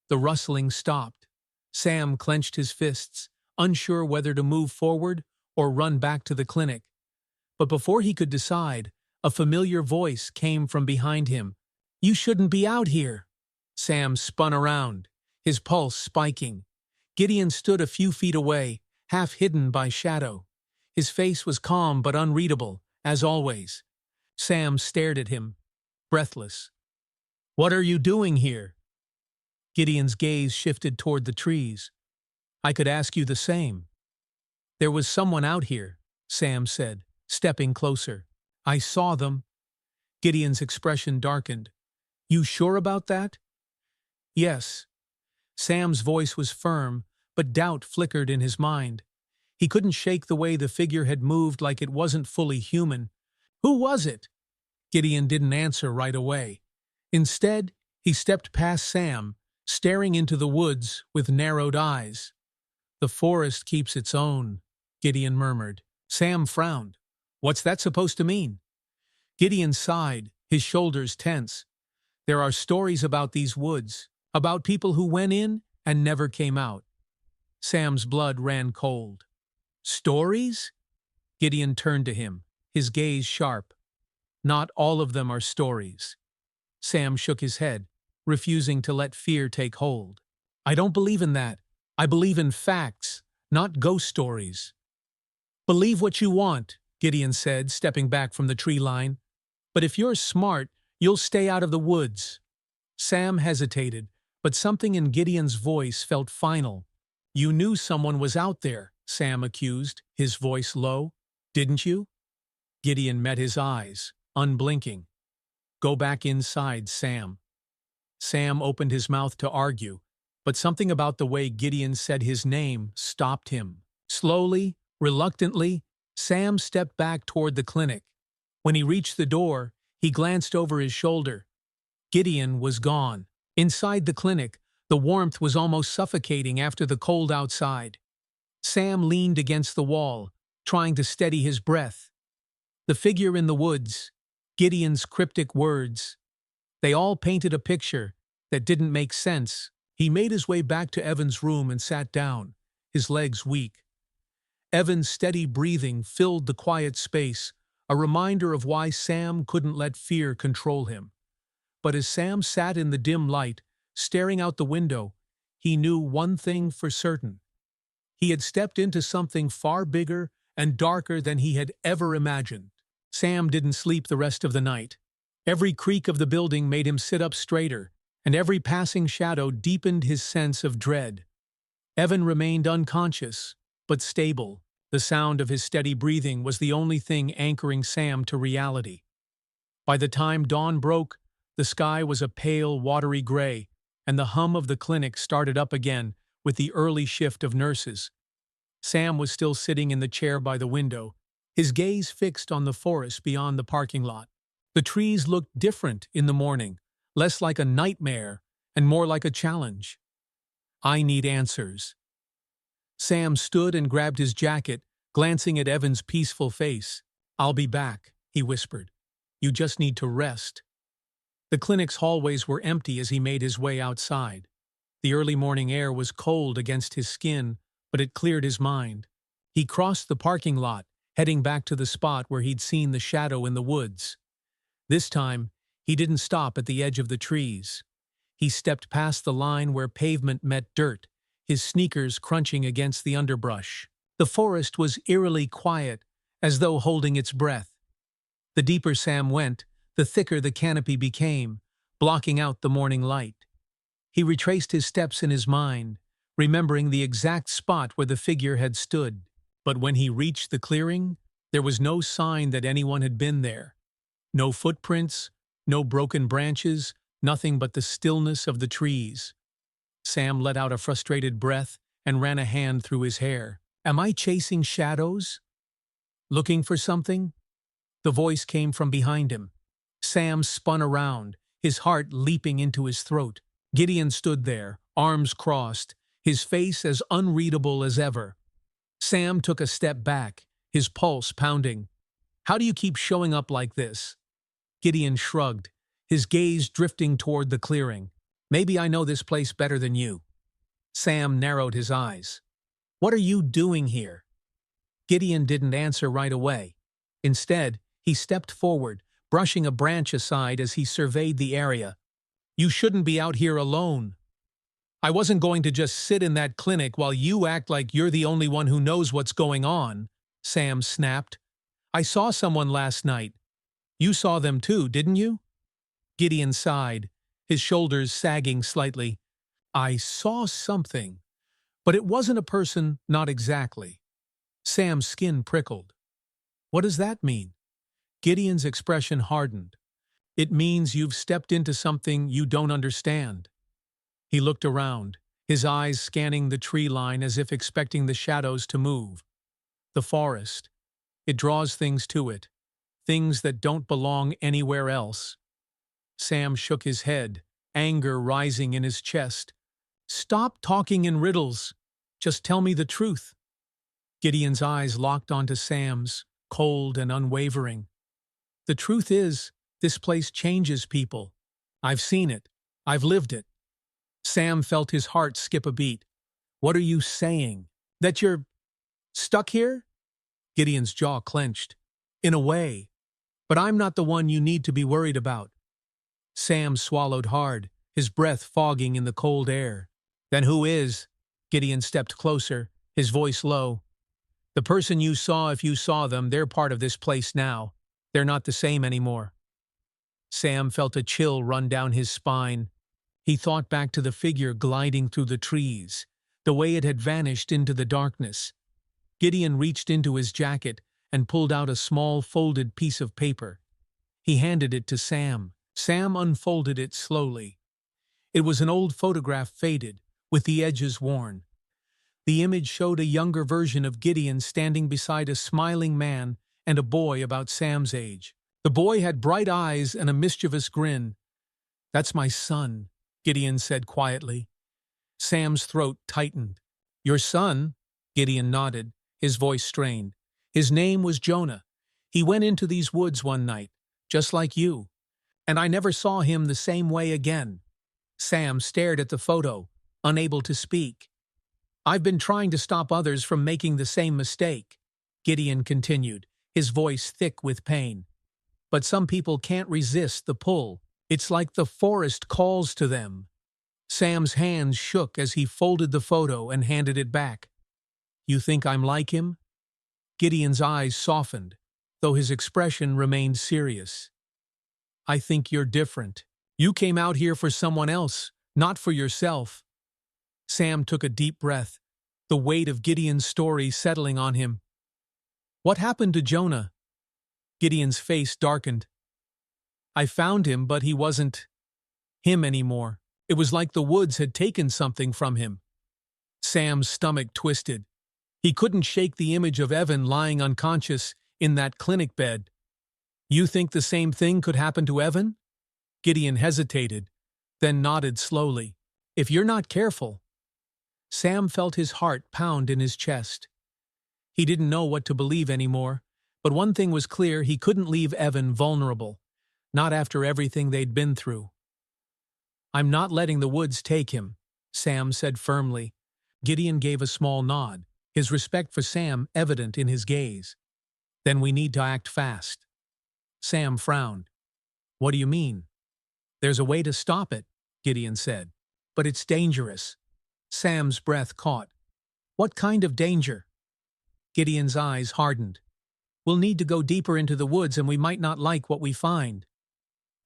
The rustling stopped. Sam clenched his fists, unsure whether to move forward or run back to the clinic. But before he could decide, a familiar voice came from behind him. "You shouldn't be out here." Sam spun around, his pulse spiking. Gideon stood a few feet away, half hidden by shadow. His face was calm but unreadable, as always. Sam stared at him, breathless. "What are you doing here?" Gideon's gaze shifted toward the trees. "I could ask you the same." "There was someone out here," Sam said, stepping closer. "I saw them." Gideon's expression darkened. "You sure about that?" "Yes." Sam's voice was firm, but doubt flickered in his mind. He couldn't shake the way the figure had moved, like it wasn't fully human. "Who was it?" Gideon didn't answer right away. Instead, he stepped past Sam, staring into the woods with narrowed eyes. "The forest keeps its own," Gideon murmured. Sam frowned. "What's that supposed to mean?" Gideon sighed, his shoulders tense. "There are stories about these woods, about people who went in and never came out." Sam's blood ran cold. "Stories?" Gideon turned to him, his gaze sharp. "Not all of them are stories." Sam shook his head, refusing to let fear take hold. "I don't believe in that. I believe in facts, not ghost stories." "Believe what you want," Gideon said, stepping back from the tree line. "But if you're smart, you'll stay out of the woods." Sam hesitated, but something in Gideon's voice felt final. "You knew someone was out there," Sam accused, his voice low. "Didn't you?" Gideon met his eyes, unblinking. "Go back inside, Sam." Sam opened his mouth to argue, but something about the way Gideon said his name stopped him. Slowly, reluctantly, Sam stepped back toward the clinic. When he reached the door, he glanced over his shoulder. Gideon was gone. Inside the clinic, the warmth was almost suffocating after the cold outside. Sam leaned against the wall, trying to steady his breath. The figure in the woods, Gideon's cryptic words, they all painted a picture that didn't make sense. He made his way back to Evan's room and sat down, his legs weak. Evan's steady breathing filled the quiet space, a reminder of why Sam couldn't let fear control him. But as Sam sat in the dim light, staring out the window, he knew one thing for certain. He had stepped into something far bigger and darker than he had ever imagined. Sam didn't sleep the rest of the night. Every creak of the building made him sit up straighter, and every passing shadow deepened his sense of dread. Evan remained unconscious, but stable. The sound of his steady breathing was the only thing anchoring Sam to reality. By the time dawn broke, the sky was a pale, watery gray, and the hum of the clinic started up again with the early shift of nurses. Sam was still sitting in the chair by the window, his gaze fixed on the forest beyond the parking lot. The trees looked different in the morning, less like a nightmare and more like a challenge. "I need answers." Sam stood and grabbed his jacket, glancing at Evan's peaceful face. "I'll be back," he whispered. "You just need to rest." The clinic's hallways were empty as he made his way outside. The early morning air was cold against his skin, but it cleared his mind. He crossed the parking lot, heading back to the spot where he'd seen the shadow in the woods. This time, he didn't stop at the edge of the trees. He stepped past the line where pavement met dirt, his sneakers crunching against the underbrush. The forest was eerily quiet, as though holding its breath. The deeper Sam went, the thicker the canopy became, blocking out the morning light. He retraced his steps in his mind, remembering the exact spot where the figure had stood. But when he reached the clearing, there was no sign that anyone had been there. No footprints, no broken branches, nothing but the stillness of the trees. Sam let out a frustrated breath and ran a hand through his hair. "Am I chasing shadows? Looking for something?" The voice came from behind him. Sam spun around, his heart leaping into his throat. Gideon stood there, arms crossed, his face as unreadable as ever. Sam took a step back, his pulse pounding. "How do you keep showing up like this?" Gideon shrugged, his gaze drifting toward the clearing. Maybe I know this place better than you. Sam narrowed his eyes. What are you doing here? Gideon didn't answer right away. Instead, he stepped forward, brushing a branch aside as he surveyed the area. You shouldn't be out here alone. I wasn't going to just sit in that clinic while you act like you're the only one who knows what's going on, Sam snapped. I saw someone last night. You saw them too, didn't you? Gideon sighed, his shoulders sagging slightly. I saw something, but it wasn't a person, not exactly. Sam's skin prickled. What does that mean? Gideon's expression hardened. It means you've stepped into something you don't understand. He looked around, his eyes scanning the tree line as if expecting the shadows to move. The forest. It draws things to it, things that don't belong anywhere else. Sam shook his head, anger rising in his chest. Stop talking in riddles. Just tell me the truth. Gideon's eyes locked onto Sam's, cold and unwavering. The truth is, this place changes people. I've seen it. I've lived it. Sam felt his heart skip a beat. What are you saying? That you're stuck here? Gideon's jaw clenched. In a way. But I'm not the one you need to be worried about. Sam swallowed hard, his breath fogging in the cold air. Then who is? Gideon stepped closer, his voice low. The person you saw, if you saw them, they're part of this place now. They're not the same anymore. Sam felt a chill run down his spine. He thought back to the figure gliding through the trees, the way it had vanished into the darkness. Gideon reached into his jacket and pulled out a small folded piece of paper. He handed it to Sam. Sam unfolded it slowly. It was an old photograph, faded, with the edges worn. The image showed a younger version of Gideon standing beside a smiling man and a boy about Sam's age. The boy had bright eyes and a mischievous grin. That's my son, Gideon said quietly. Sam's throat tightened. Your son? Gideon nodded, his voice strained. His name was Jonah. He went into these woods one night, just like you. And I never saw him the same way again. Sam stared at the photo, unable to speak. I've been trying to stop others from making the same mistake, Gideon continued, his voice thick with pain. But some people can't resist the pull. It's like the forest calls to them. Sam's hands shook as he folded the photo and handed it back. You think I'm like him? Gideon's eyes softened, though his expression remained serious. I think you're different. You came out here for someone else, not for yourself. Sam took a deep breath, the weight of Gideon's story settling on him. What happened to Jonah? Gideon's face darkened. I found him, but he wasn't him anymore. It was like the woods had taken something from him. Sam's stomach twisted. He couldn't shake the image of Evan lying unconscious in that clinic bed. You think the same thing could happen to Evan? Gideon hesitated, then nodded slowly. If you're not careful. Sam felt his heart pound in his chest. He didn't know what to believe anymore, but one thing was clear: he couldn't leave Evan vulnerable, not after everything they'd been through. I'm not letting the woods take him, Sam said firmly. Gideon gave a small nod, his respect for Sam evident in his gaze. Then we need to act fast. Sam frowned. What do you mean? There's a way to stop it, Gideon said. But it's dangerous. Sam's breath caught. What kind of danger? Gideon's eyes hardened. We'll need to go deeper into the woods and we might not like what we find.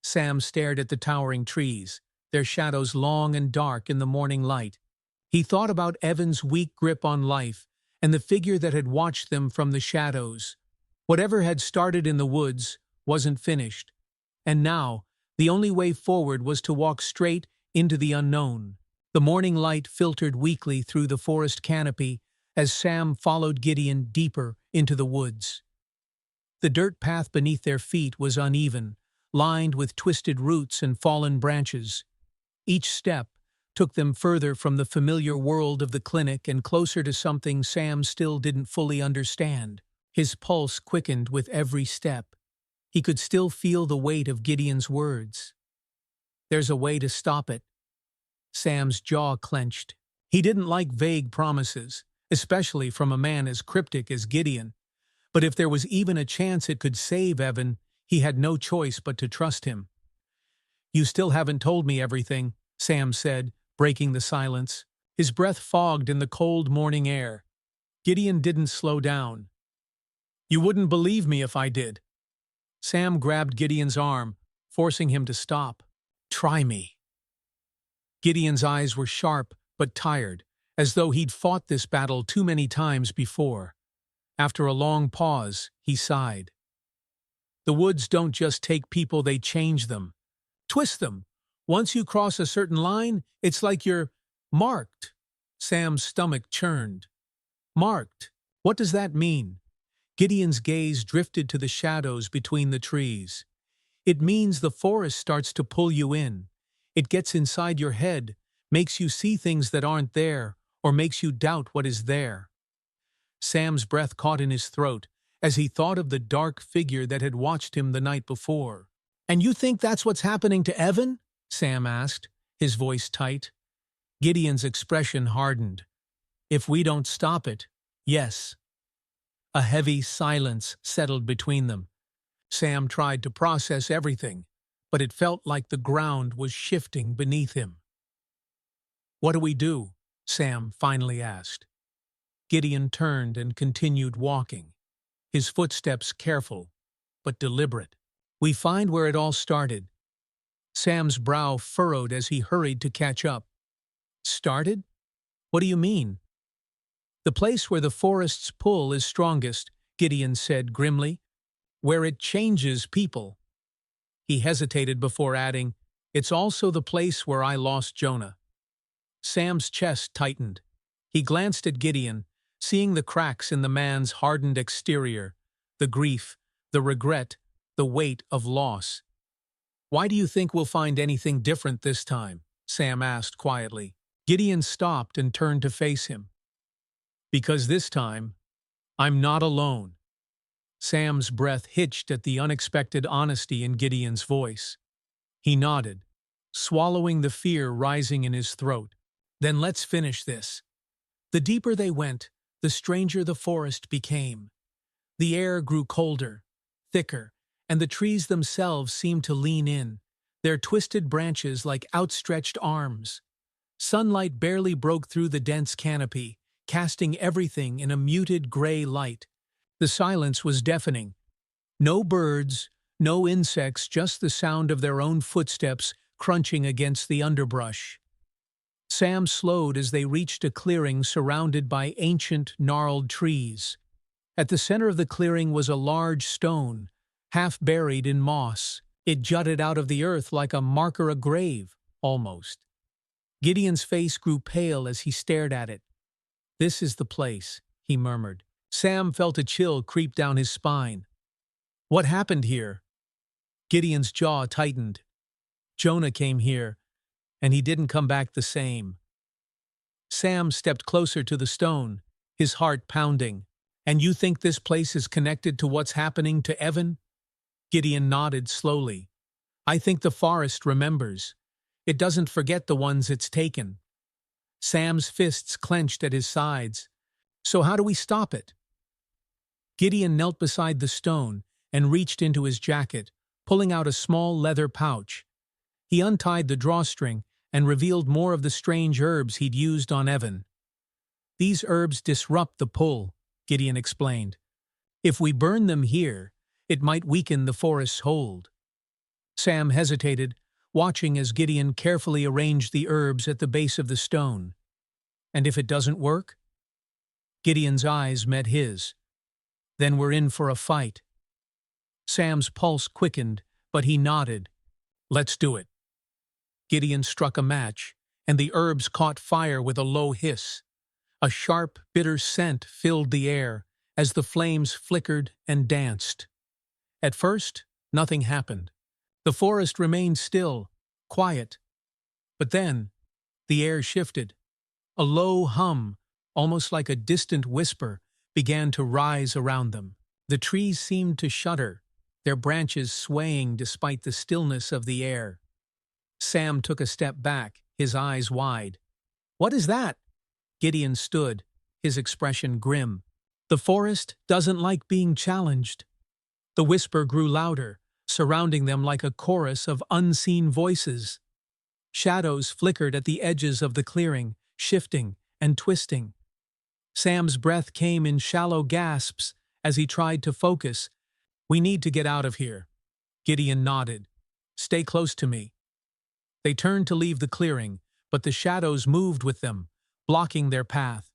Sam stared at the towering trees, their shadows long and dark in the morning light. He thought about Evan's weak grip on life and the figure that had watched them from the shadows. Whatever had started in the woods wasn't finished. And now, the only way forward was to walk straight into the unknown. The morning light filtered weakly through the forest canopy as Sam followed Gideon deeper into the woods. The dirt path beneath their feet was uneven, lined with twisted roots and fallen branches. Each step took them further from the familiar world of the clinic and closer to something Sam still didn't fully understand. His pulse quickened with every step. He could still feel the weight of Gideon's words. "There's a way to stop it." Sam's jaw clenched. He didn't like vague promises, especially from a man as cryptic as Gideon. But if there was even a chance it could save Evan, he had no choice but to trust him. "You still haven't told me everything," Sam said, breaking the silence. His breath fogged in the cold morning air. Gideon didn't slow down. "You wouldn't believe me if I did." Sam grabbed Gideon's arm, forcing him to stop. "Try me." Gideon's eyes were sharp but tired, as though he'd fought this battle too many times before. After a long pause, he sighed. "The woods don't just take people, they change them. Twist them. Once you cross a certain line, it's like you're marked." Sam's stomach churned. "Marked? What does that mean?" Gideon's gaze drifted to the shadows between the trees. "It means the forest starts to pull you in. It gets inside your head, makes you see things that aren't there, or makes you doubt what is there." Sam's breath caught in his throat as he thought of the dark figure that had watched him the night before. "And you think that's what's happening to Evan?" Sam asked, his voice tight. Gideon's expression hardened. "If we don't stop it, yes." A heavy silence settled between them. Sam tried to process everything, but it felt like the ground was shifting beneath him. "What do we do?" Sam finally asked. Gideon turned and continued walking, his footsteps careful but deliberate. "We find where it all started." Sam's brow furrowed as he hurried to catch up. "Started? What do you mean?" "The place where the forest's pull is strongest," Gideon said grimly. "Where it changes people." He hesitated before adding, "It's also the place where I lost Jonah." Sam's chest tightened. He glanced at Gideon, seeing the cracks in the man's hardened exterior, the grief, the regret, the weight of loss. "Why do you think we'll find anything different this time?" Sam asked quietly. Gideon stopped and turned to face him. "Because this time, I'm not alone." Sam's breath hitched at the unexpected honesty in Gideon's voice. He nodded, swallowing the fear rising in his throat. "Then let's finish this." The deeper they went, the stranger the forest became. The air grew colder, thicker, and the trees themselves seemed to lean in, their twisted branches like outstretched arms. Sunlight barely broke through the dense canopy, casting everything in a muted gray light. The silence was deafening. No birds, no insects, just the sound of their own footsteps crunching against the underbrush. Sam slowed as they reached a clearing surrounded by ancient, gnarled trees. At the center of the clearing was a large stone, half buried in moss. It jutted out of the earth like a marker, a grave, almost. Gideon's face grew pale as he stared at it. "This is the place," he murmured. Sam felt a chill creep down his spine. "What happened here?" Gideon's jaw tightened. "Jonah came here, and he didn't come back the same." Sam stepped closer to the stone, his heart pounding. "And you think this place is connected to what's happening to Evan?" Gideon nodded slowly. "I think the forest remembers. It doesn't forget the ones it's taken." Sam's fists clenched at his sides. "So how do we stop it?" Gideon knelt beside the stone and reached into his jacket, pulling out a small leather pouch. He untied the drawstring and revealed more of the strange herbs he'd used on Evan. "These herbs disrupt the pull," Gideon explained. "If we burn them here, it might weaken the forest's hold." Sam hesitated, watching as Gideon carefully arranged the herbs at the base of the stone. "And if it doesn't work?" Gideon's eyes met his. "Then we're in for a fight." Sam's pulse quickened, but he nodded. "Let's do it." Gideon struck a match, and the herbs caught fire with a low hiss. A sharp, bitter scent filled the air as the flames flickered and danced. At first, nothing happened. The forest remained still, quiet. But then, the air shifted. A low hum, almost like a distant whisper, began to rise around them. The trees seemed to shudder, their branches swaying despite the stillness of the air. Sam took a step back, his eyes wide. "What is that?" Gideon stood, his expression grim. "The forest doesn't like being challenged." The whisper grew louder, surrounding them like a chorus of unseen voices. Shadows flickered at the edges of the clearing, shifting and twisting. Sam's breath came in shallow gasps as he tried to focus. "We need to get out of here." Gideon nodded. "Stay close to me." They turned to leave the clearing, but the shadows moved with them, blocking their path.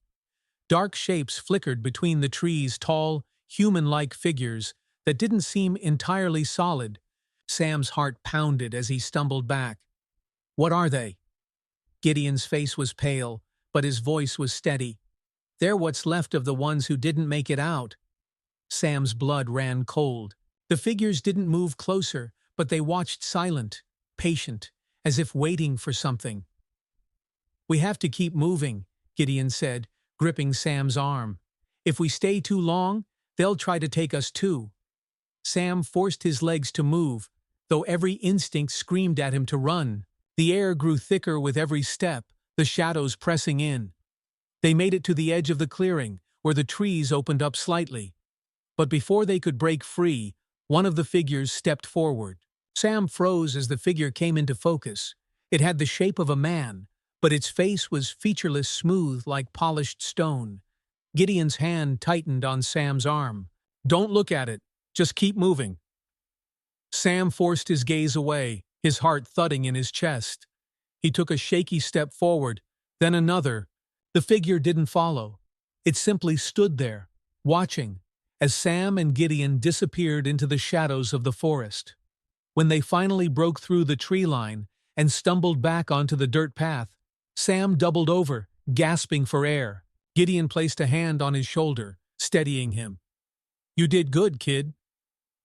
Dark shapes flickered between the trees, tall, human-like figures that didn't seem entirely solid. Sam's heart pounded as he stumbled back. "What are they?" Gideon's face was pale, but his voice was steady. "They're what's left of the ones who didn't make it out." Sam's blood ran cold. The figures didn't move closer, but they watched silent, patient, as if waiting for something. "We have to keep moving," Gideon said, gripping Sam's arm. "If we stay too long, they'll try to take us too." Sam forced his legs to move, though every instinct screamed at him to run. The air grew thicker with every step, the shadows pressing in. They made it to the edge of the clearing, where the trees opened up slightly. But before they could break free, one of the figures stepped forward. Sam froze as the figure came into focus. It had the shape of a man, but its face was featureless, smooth like polished stone. Gideon's hand tightened on Sam's arm. "Don't look at it. Just keep moving." Sam forced his gaze away, his heart thudding in his chest. He took a shaky step forward, then another. The figure didn't follow. It simply stood there, watching, as Sam and Gideon disappeared into the shadows of the forest. When they finally broke through the tree line and stumbled back onto the dirt path, Sam doubled over, gasping for air. Gideon placed a hand on his shoulder, steadying him. "You did good, kid."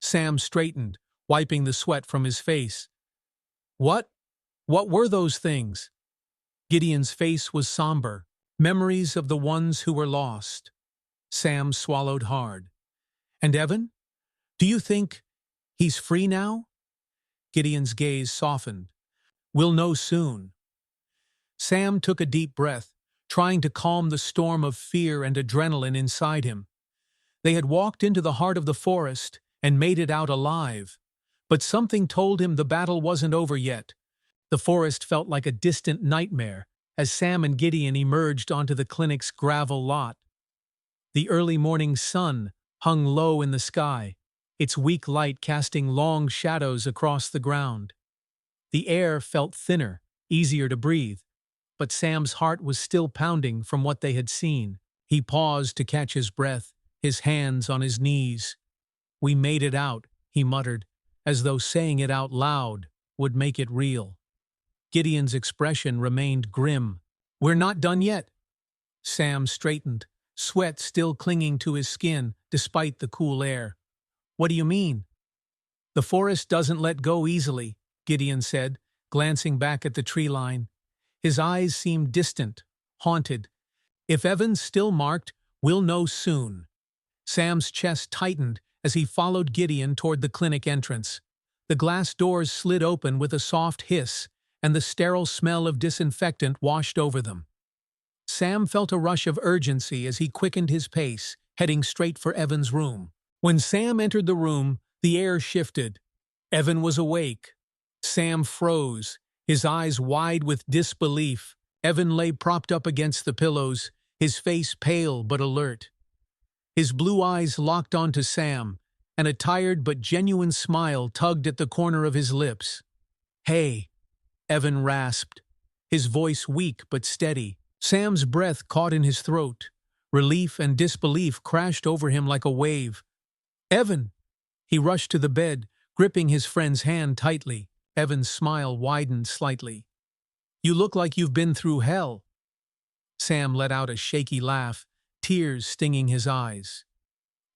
Sam straightened, wiping the sweat from his face. What were those things?" Gideon's face was somber. "Memories of the ones who were lost." Sam swallowed hard. "And Evan? Do you think he's free now?" Gideon's gaze softened. "We'll know soon." Sam took a deep breath, trying to calm the storm of fear and adrenaline inside him. They had walked into the heart of the forest and made it out alive. But something told him the battle wasn't over yet. The forest felt like a distant nightmare as Sam and Gideon emerged onto the clinic's gravel lot. The early morning sun hung low in the sky, its weak light casting long shadows across the ground. The air felt thinner, easier to breathe, but Sam's heart was still pounding from what they had seen. He paused to catch his breath, his hands on his knees. "We made it out," he muttered, as though saying it out loud would make it real. Gideon's expression remained grim. "We're not done yet." Sam straightened, sweat still clinging to his skin despite the cool air. "What do you mean?" "The forest doesn't let go easily," Gideon said, glancing back at the tree line. His eyes seemed distant, haunted. "If Evan's still marked, we'll know soon." Sam's chest tightened as he followed Gideon toward the clinic entrance. The glass doors slid open with a soft hiss, and the sterile smell of disinfectant washed over them. Sam felt a rush of urgency as he quickened his pace, heading straight for Evan's room. When Sam entered the room, the air shifted. Evan was awake. Sam froze, his eyes wide with disbelief. Evan lay propped up against the pillows, his face pale but alert. His blue eyes locked onto Sam, and a tired but genuine smile tugged at the corner of his lips. "Hey," Evan rasped, his voice weak but steady. Sam's breath caught in his throat. Relief and disbelief crashed over him like a wave. "Evan!" He rushed to the bed, gripping his friend's hand tightly. Evan's smile widened slightly. "You look like you've been through hell." Sam let out a shaky laugh, tears stinging his eyes.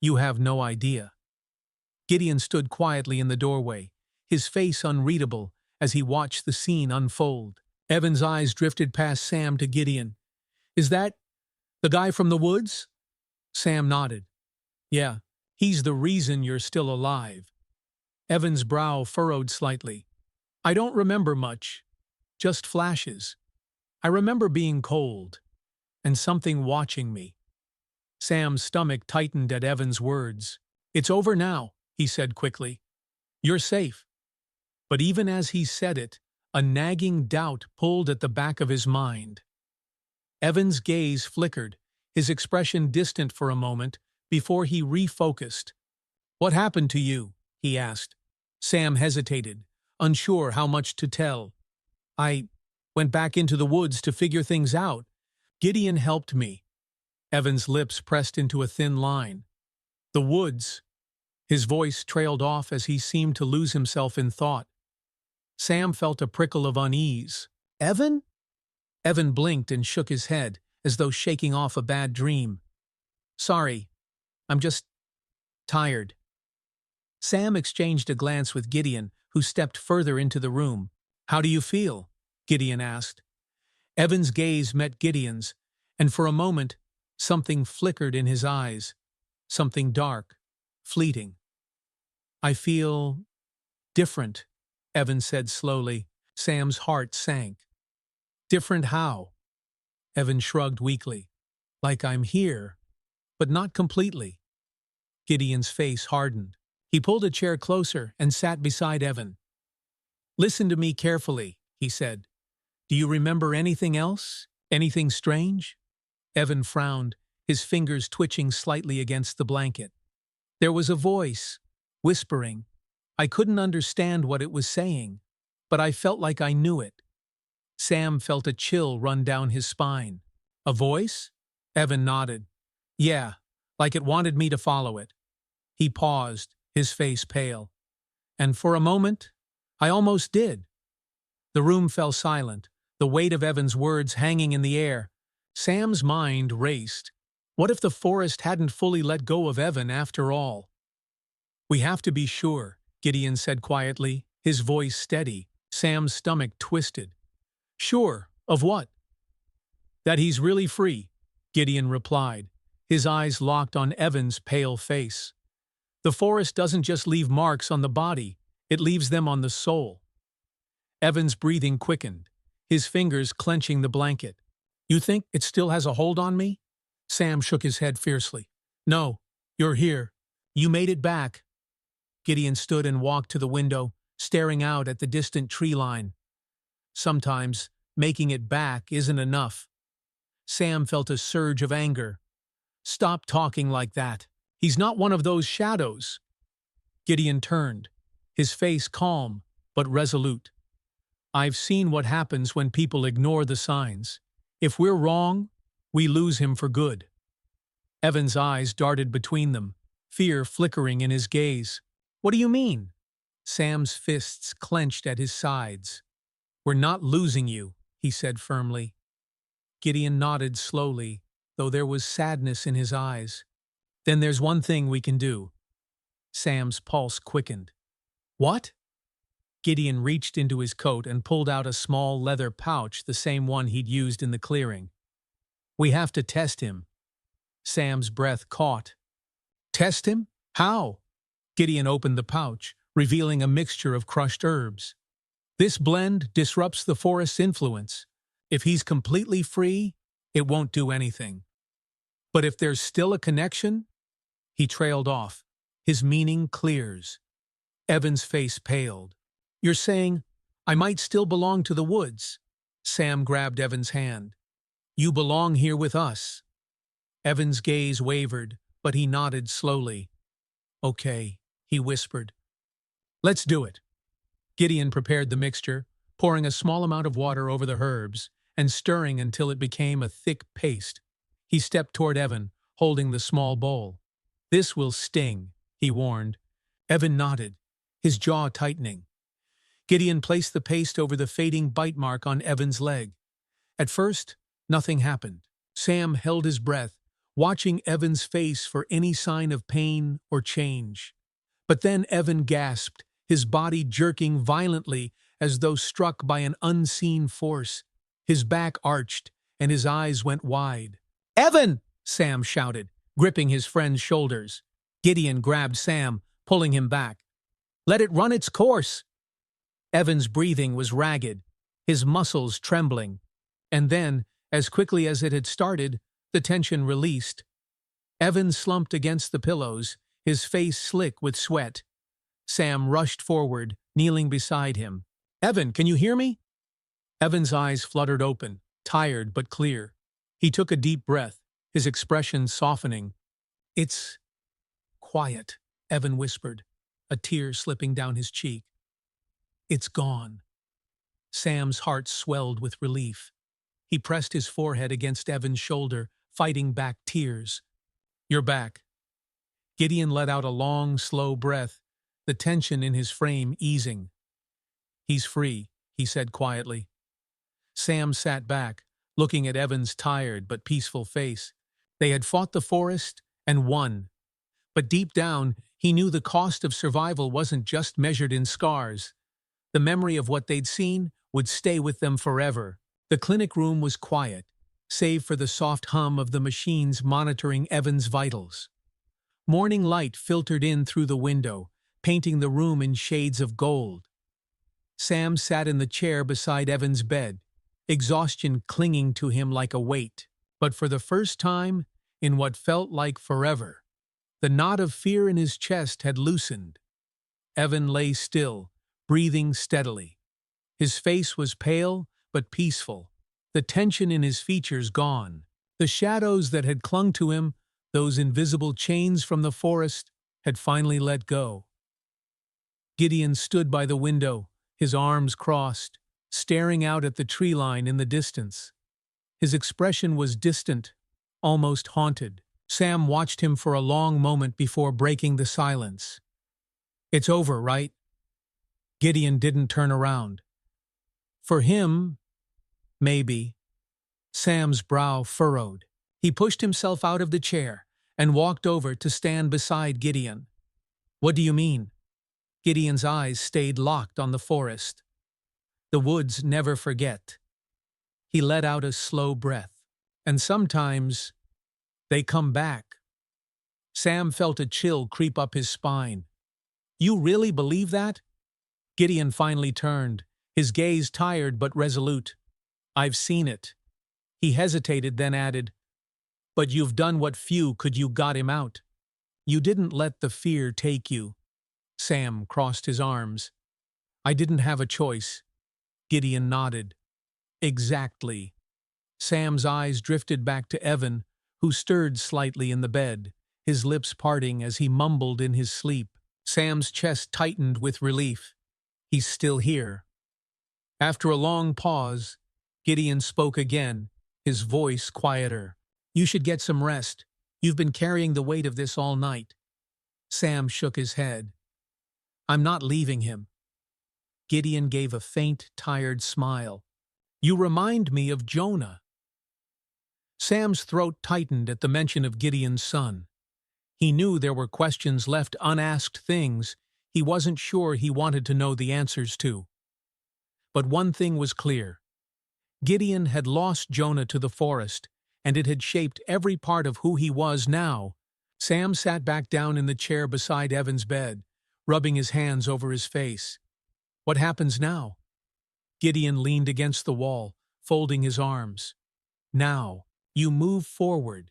"You have no idea." Gideon stood quietly in the doorway, his face unreadable as he watched the scene unfold. Evan's eyes drifted past Sam to Gideon. "Is that the guy from the woods?" Sam nodded. "Yeah, he's the reason you're still alive." Evan's brow furrowed slightly. I don't remember much, just flashes. I remember being cold, and something watching me. Sam's stomach tightened at Evan's words. It's over now, he said quickly. You're safe. But even as he said it, a nagging doubt pulled at the back of his mind. Evan's gaze flickered, his expression distant for a moment, before he refocused. What happened to you? He asked. Sam hesitated, unsure how much to tell. I went back into the woods to figure things out. Gideon helped me. Evan's lips pressed into a thin line. The woods. His voice trailed off as he seemed to lose himself in thought. Sam felt a prickle of unease. Evan? Evan blinked and shook his head, as though shaking off a bad dream. Sorry, I'm just tired. Sam exchanged a glance with Gideon, who stepped further into the room. How do you feel? Gideon asked. Evan's gaze met Gideon's, and for a moment, something flickered in his eyes. Something dark, fleeting. I feel different, Evan said slowly. Sam's heart sank. Different how? Evan shrugged weakly. Like I'm here, but not completely. Gideon's face hardened. He pulled a chair closer and sat beside Evan. Listen to me carefully, he said. Do you remember anything else? Anything strange? Evan frowned, his fingers twitching slightly against the blanket. There was a voice, whispering. I couldn't understand what it was saying, but I felt like I knew it. Sam felt a chill run down his spine. A voice? Evan nodded. Yeah, like it wanted me to follow it. He paused, his face pale. And for a moment, I almost did. The room fell silent, the weight of Evan's words hanging in the air. Sam's mind raced. What if the forest hadn't fully let go of Evan after all? We have to be sure, Gideon said quietly, his voice steady. Sam's stomach twisted. Sure, of what? That he's really free, Gideon replied, his eyes locked on Evan's pale face. The forest doesn't just leave marks on the body, it leaves them on the soul. Evan's breathing quickened, his fingers clenching the blanket. You think it still has a hold on me? Sam shook his head fiercely. No, you're here. You made it back. Gideon stood and walked to the window, staring out at the distant tree line. Sometimes, making it back isn't enough. Sam felt a surge of anger. Stop talking like that. He's not one of those shadows. Gideon turned, his face calm but resolute. I've seen what happens when people ignore the signs. If we're wrong, we lose him for good. Evan's eyes darted between them, fear flickering in his gaze. What do you mean? Sam's fists clenched at his sides. We're not losing you, he said firmly. Gideon nodded slowly, though there was sadness in his eyes. Then there's one thing we can do. Sam's pulse quickened. What? Gideon reached into his coat and pulled out a small leather pouch, the same one he'd used in the clearing. We have to test him. Sam's breath caught. Test him? How? Gideon opened the pouch, revealing a mixture of crushed herbs. This blend disrupts the forest's influence. If he's completely free, it won't do anything. But if there's still a connection, he trailed off. His meaning clears. Evan's face paled. You're saying, I might still belong to the woods? Sam grabbed Evan's hand. You belong here with us. Evan's gaze wavered, but he nodded slowly. Okay, he whispered. Let's do it. Gideon prepared the mixture, pouring a small amount of water over the herbs and stirring until it became a thick paste. He stepped toward Evan, holding the small bowl. This will sting, he warned. Evan nodded, his jaw tightening. Gideon placed the paste over the fading bite mark on Evan's leg. At first, nothing happened. Sam held his breath, watching Evan's face for any sign of pain or change. But then Evan gasped, his body jerking violently as though struck by an unseen force. His back arched, and his eyes went wide. Evan! Sam shouted, gripping his friend's shoulders. Gideon grabbed Sam, pulling him back. Let it run its course. Evan's breathing was ragged, his muscles trembling. And then, as quickly as it had started, the tension released. Evan slumped against the pillows, his face slick with sweat. Sam rushed forward, kneeling beside him. "Evan, can you hear me?" Evan's eyes fluttered open, tired but clear. He took a deep breath, his expression softening. "It's quiet," Evan whispered, a tear slipping down his cheek. "It's gone." Sam's heart swelled with relief. He pressed his forehead against Evan's shoulder, fighting back tears. "You're back." Gideon let out a long, slow breath, the tension in his frame easing. "He's free," he said quietly. Sam sat back, looking at Evan's tired but peaceful face. They had fought the forest and won. But deep down, he knew the cost of survival wasn't just measured in scars. The memory of what they'd seen would stay with them forever. The clinic room was quiet, save for the soft hum of the machines monitoring Evan's vitals. Morning light filtered in through the window, painting the room in shades of gold. Sam sat in the chair beside Evan's bed, exhaustion clinging to him like a weight. But for the first time, in what felt like forever, the knot of fear in his chest had loosened. Evan lay still, breathing steadily. His face was pale but peaceful, the tension in his features gone. The shadows that had clung to him, those invisible chains from the forest, had finally let go. Gideon stood by the window, his arms crossed, staring out at the tree line in the distance. His expression was distant, almost haunted. Sam watched him for a long moment before breaking the silence. "It's over, right?" Gideon didn't turn around. "For him, maybe." Sam's brow furrowed. He pushed himself out of the chair and walked over to stand beside Gideon. "What do you mean?" Gideon's eyes stayed locked on the forest. "The woods never forget." He let out a slow breath. "And sometimes they come back." Sam felt a chill creep up his spine. "You really believe that?" Gideon finally turned, his gaze tired but resolute. "I've seen it." He hesitated, then added, "But you've done what few could. You got him out. You didn't let the fear take you." Sam crossed his arms. "I didn't have a choice." Gideon nodded. "Exactly." Sam's eyes drifted back to Evan, who stirred slightly in the bed, his lips parting as he mumbled in his sleep. Sam's chest tightened with relief. "He's still here." After a long pause, Gideon spoke again, his voice quieter. "You should get some rest. You've been carrying the weight of this all night." Sam shook his head. "I'm not leaving him." Gideon gave a faint, tired smile. "You remind me of Jonah." Sam's throat tightened at the mention of Gideon's son. He knew there were questions left unasked, things he wasn't sure he wanted to know the answers to. But one thing was clear. Gideon had lost Jonah to the forest, and it had shaped every part of who he was now. Sam sat back down in the chair beside Evan's bed, rubbing his hands over his face. "What happens now?" Gideon leaned against the wall, folding his arms. "Now, you move forward.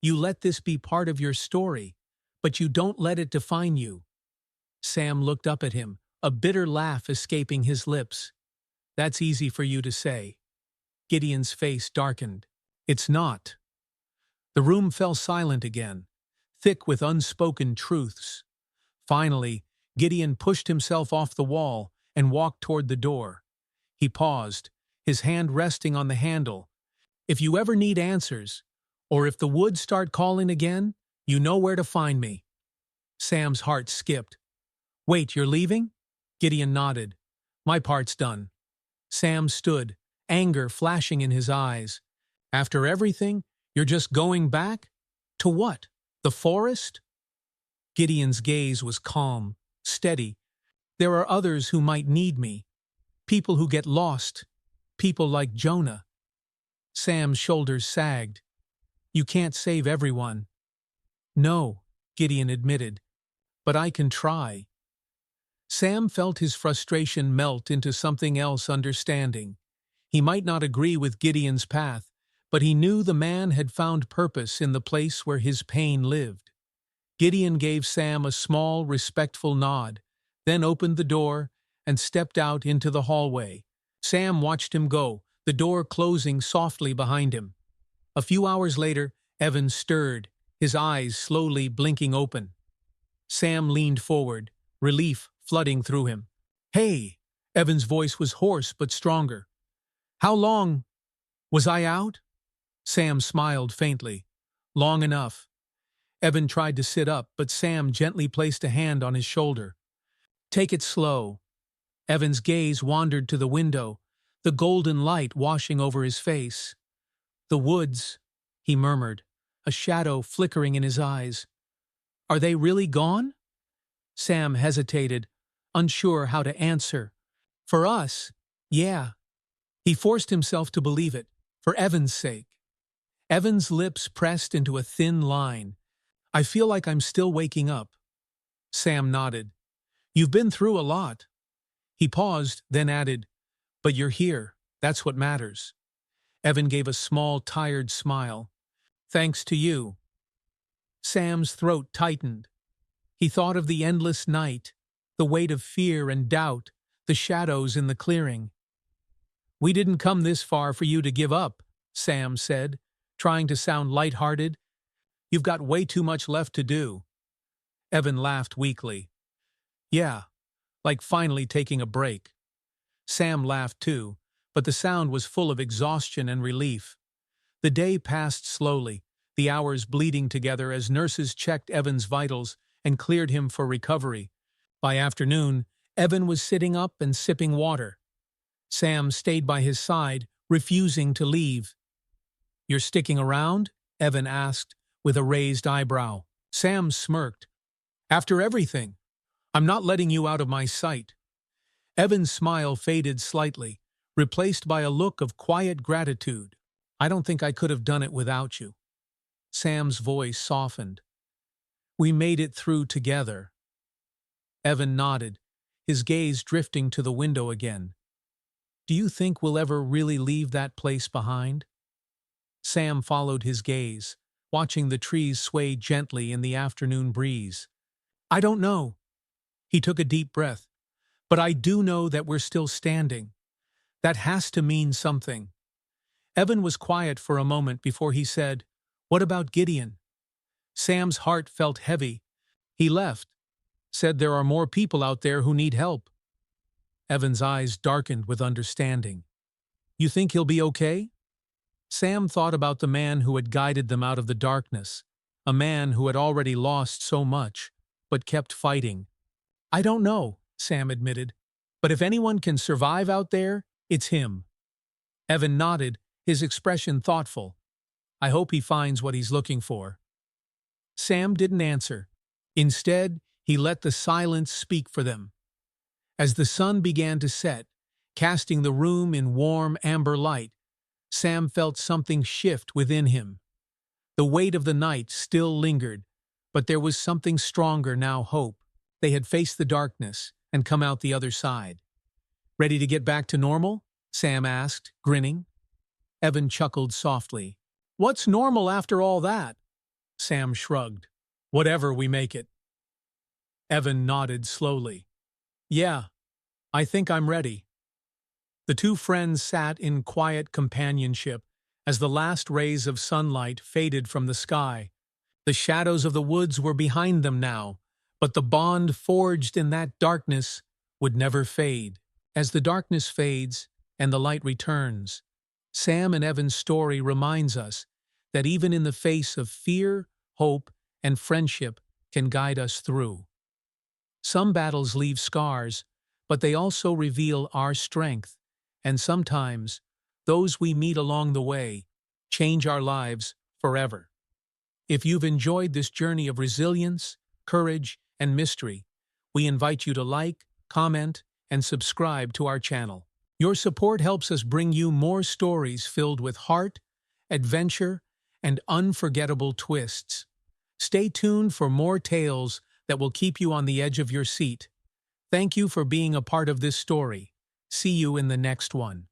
You let this be part of your story, but you don't let it define you." Sam looked up at him, a bitter laugh escaping his lips. "That's easy for you to say." Gideon's face darkened. "It's not." The room fell silent again, thick with unspoken truths. Finally, Gideon pushed himself off the wall and walked toward the door. He paused, his hand resting on the handle. "If you ever need answers, or if the woods start calling again, you know where to find me." Sam's heart skipped. "Wait, you're leaving?" Gideon nodded. "My part's done." Sam stood, anger flashing in his eyes. "After everything, you're just going back? To what? The forest?" Gideon's gaze was calm, steady. "There are others who might need me. People who get lost. People like Jonah." Sam's shoulders sagged. "You can't save everyone." "No," Gideon admitted, "but I can try." Sam felt his frustration melt into something else understanding. He might not agree with Gideon's path, but he knew the man had found purpose in the place where his pain lived. Gideon gave Sam a small, respectful nod, then opened the door and stepped out into the hallway. Sam watched him go, the door closing softly behind him. A few hours later, Evan stirred, his eyes slowly blinking open. Sam leaned forward, relief flooding through him. "Hey!" Evan's voice was hoarse but stronger. "How long was I out?" Sam smiled faintly. "Long enough." Evan tried to sit up, but Sam gently placed a hand on his shoulder. "Take it slow." Evan's gaze wandered to the window, the golden light washing over his face. "The woods," he murmured, a shadow flickering in his eyes. "Are they really gone?" Sam hesitated, unsure how to answer. "For us, yeah." He forced himself to believe it, for Evan's sake. Evan's lips pressed into a thin line. "I feel like I'm still waking up." Sam nodded. "You've been through a lot." He paused, then added, "But you're here. That's what matters." Evan gave a small, tired smile. "Thanks to you." Sam's throat tightened. He thought of the endless night, the weight of fear and doubt, the shadows in the clearing. "We didn't come this far for you to give up," Sam said, trying to sound light-hearted. "You've got way too much left to do." Evan laughed weakly. "Yeah, like finally taking a break." Sam laughed too, but the sound was full of exhaustion and relief. The day passed slowly, the hours bleeding together as nurses checked Evan's vitals and cleared him for recovery. By afternoon, Evan was sitting up and sipping water. Sam stayed by his side, refusing to leave. "You're sticking around?" Evan asked, with a raised eyebrow. Sam smirked. "After everything, I'm not letting you out of my sight." Evan's smile faded slightly, replaced by a look of quiet gratitude. "I don't think I could have done it without you." Sam's voice softened. "We made it through together." Evan nodded, his gaze drifting to the window again. "Do you think we'll ever really leave that place behind?" Sam followed his gaze, watching the trees sway gently in the afternoon breeze. "I don't know." He took a deep breath. "But I do know that we're still standing. That has to mean something." Evan was quiet for a moment before he said, "What about Gideon?" Sam's heart felt heavy. "He left. Said there are more people out there who need help." Evan's eyes darkened with understanding. "You think he'll be okay?" Sam thought about the man who had guided them out of the darkness, a man who had already lost so much, but kept fighting. "I don't know," Sam admitted, "but if anyone can survive out there, it's him." Evan nodded, his expression thoughtful. "I hope he finds what he's looking for." Sam didn't answer. Instead, he let the silence speak for them. As the sun began to set, casting the room in warm amber light, Sam felt something shift within him. The weight of the night still lingered, but there was something stronger now, hope. They had faced the darkness and come out the other side. "Ready to get back to normal?" Sam asked, grinning. Evan chuckled softly. "What's normal after all that?" Sam shrugged. "Whatever we make it." Evan nodded slowly. "Yeah, I think I'm ready." The two friends sat in quiet companionship as the last rays of sunlight faded from the sky. The shadows of the woods were behind them now, but the bond forged in that darkness would never fade. As the darkness fades and the light returns, Sam and Evan's story reminds us that even in the face of fear, hope, and friendship can guide us through. Some battles leave scars, but they also reveal our strength, and sometimes those we meet along the way change our lives forever. If you've enjoyed this journey of resilience, courage, and mystery, we invite you to like, comment, and subscribe to our channel. Your support helps us bring you more stories filled with heart, adventure, and unforgettable twists. Stay tuned for more tales that will keep you on the edge of your seat. Thank you for being a part of this story. See you in the next one.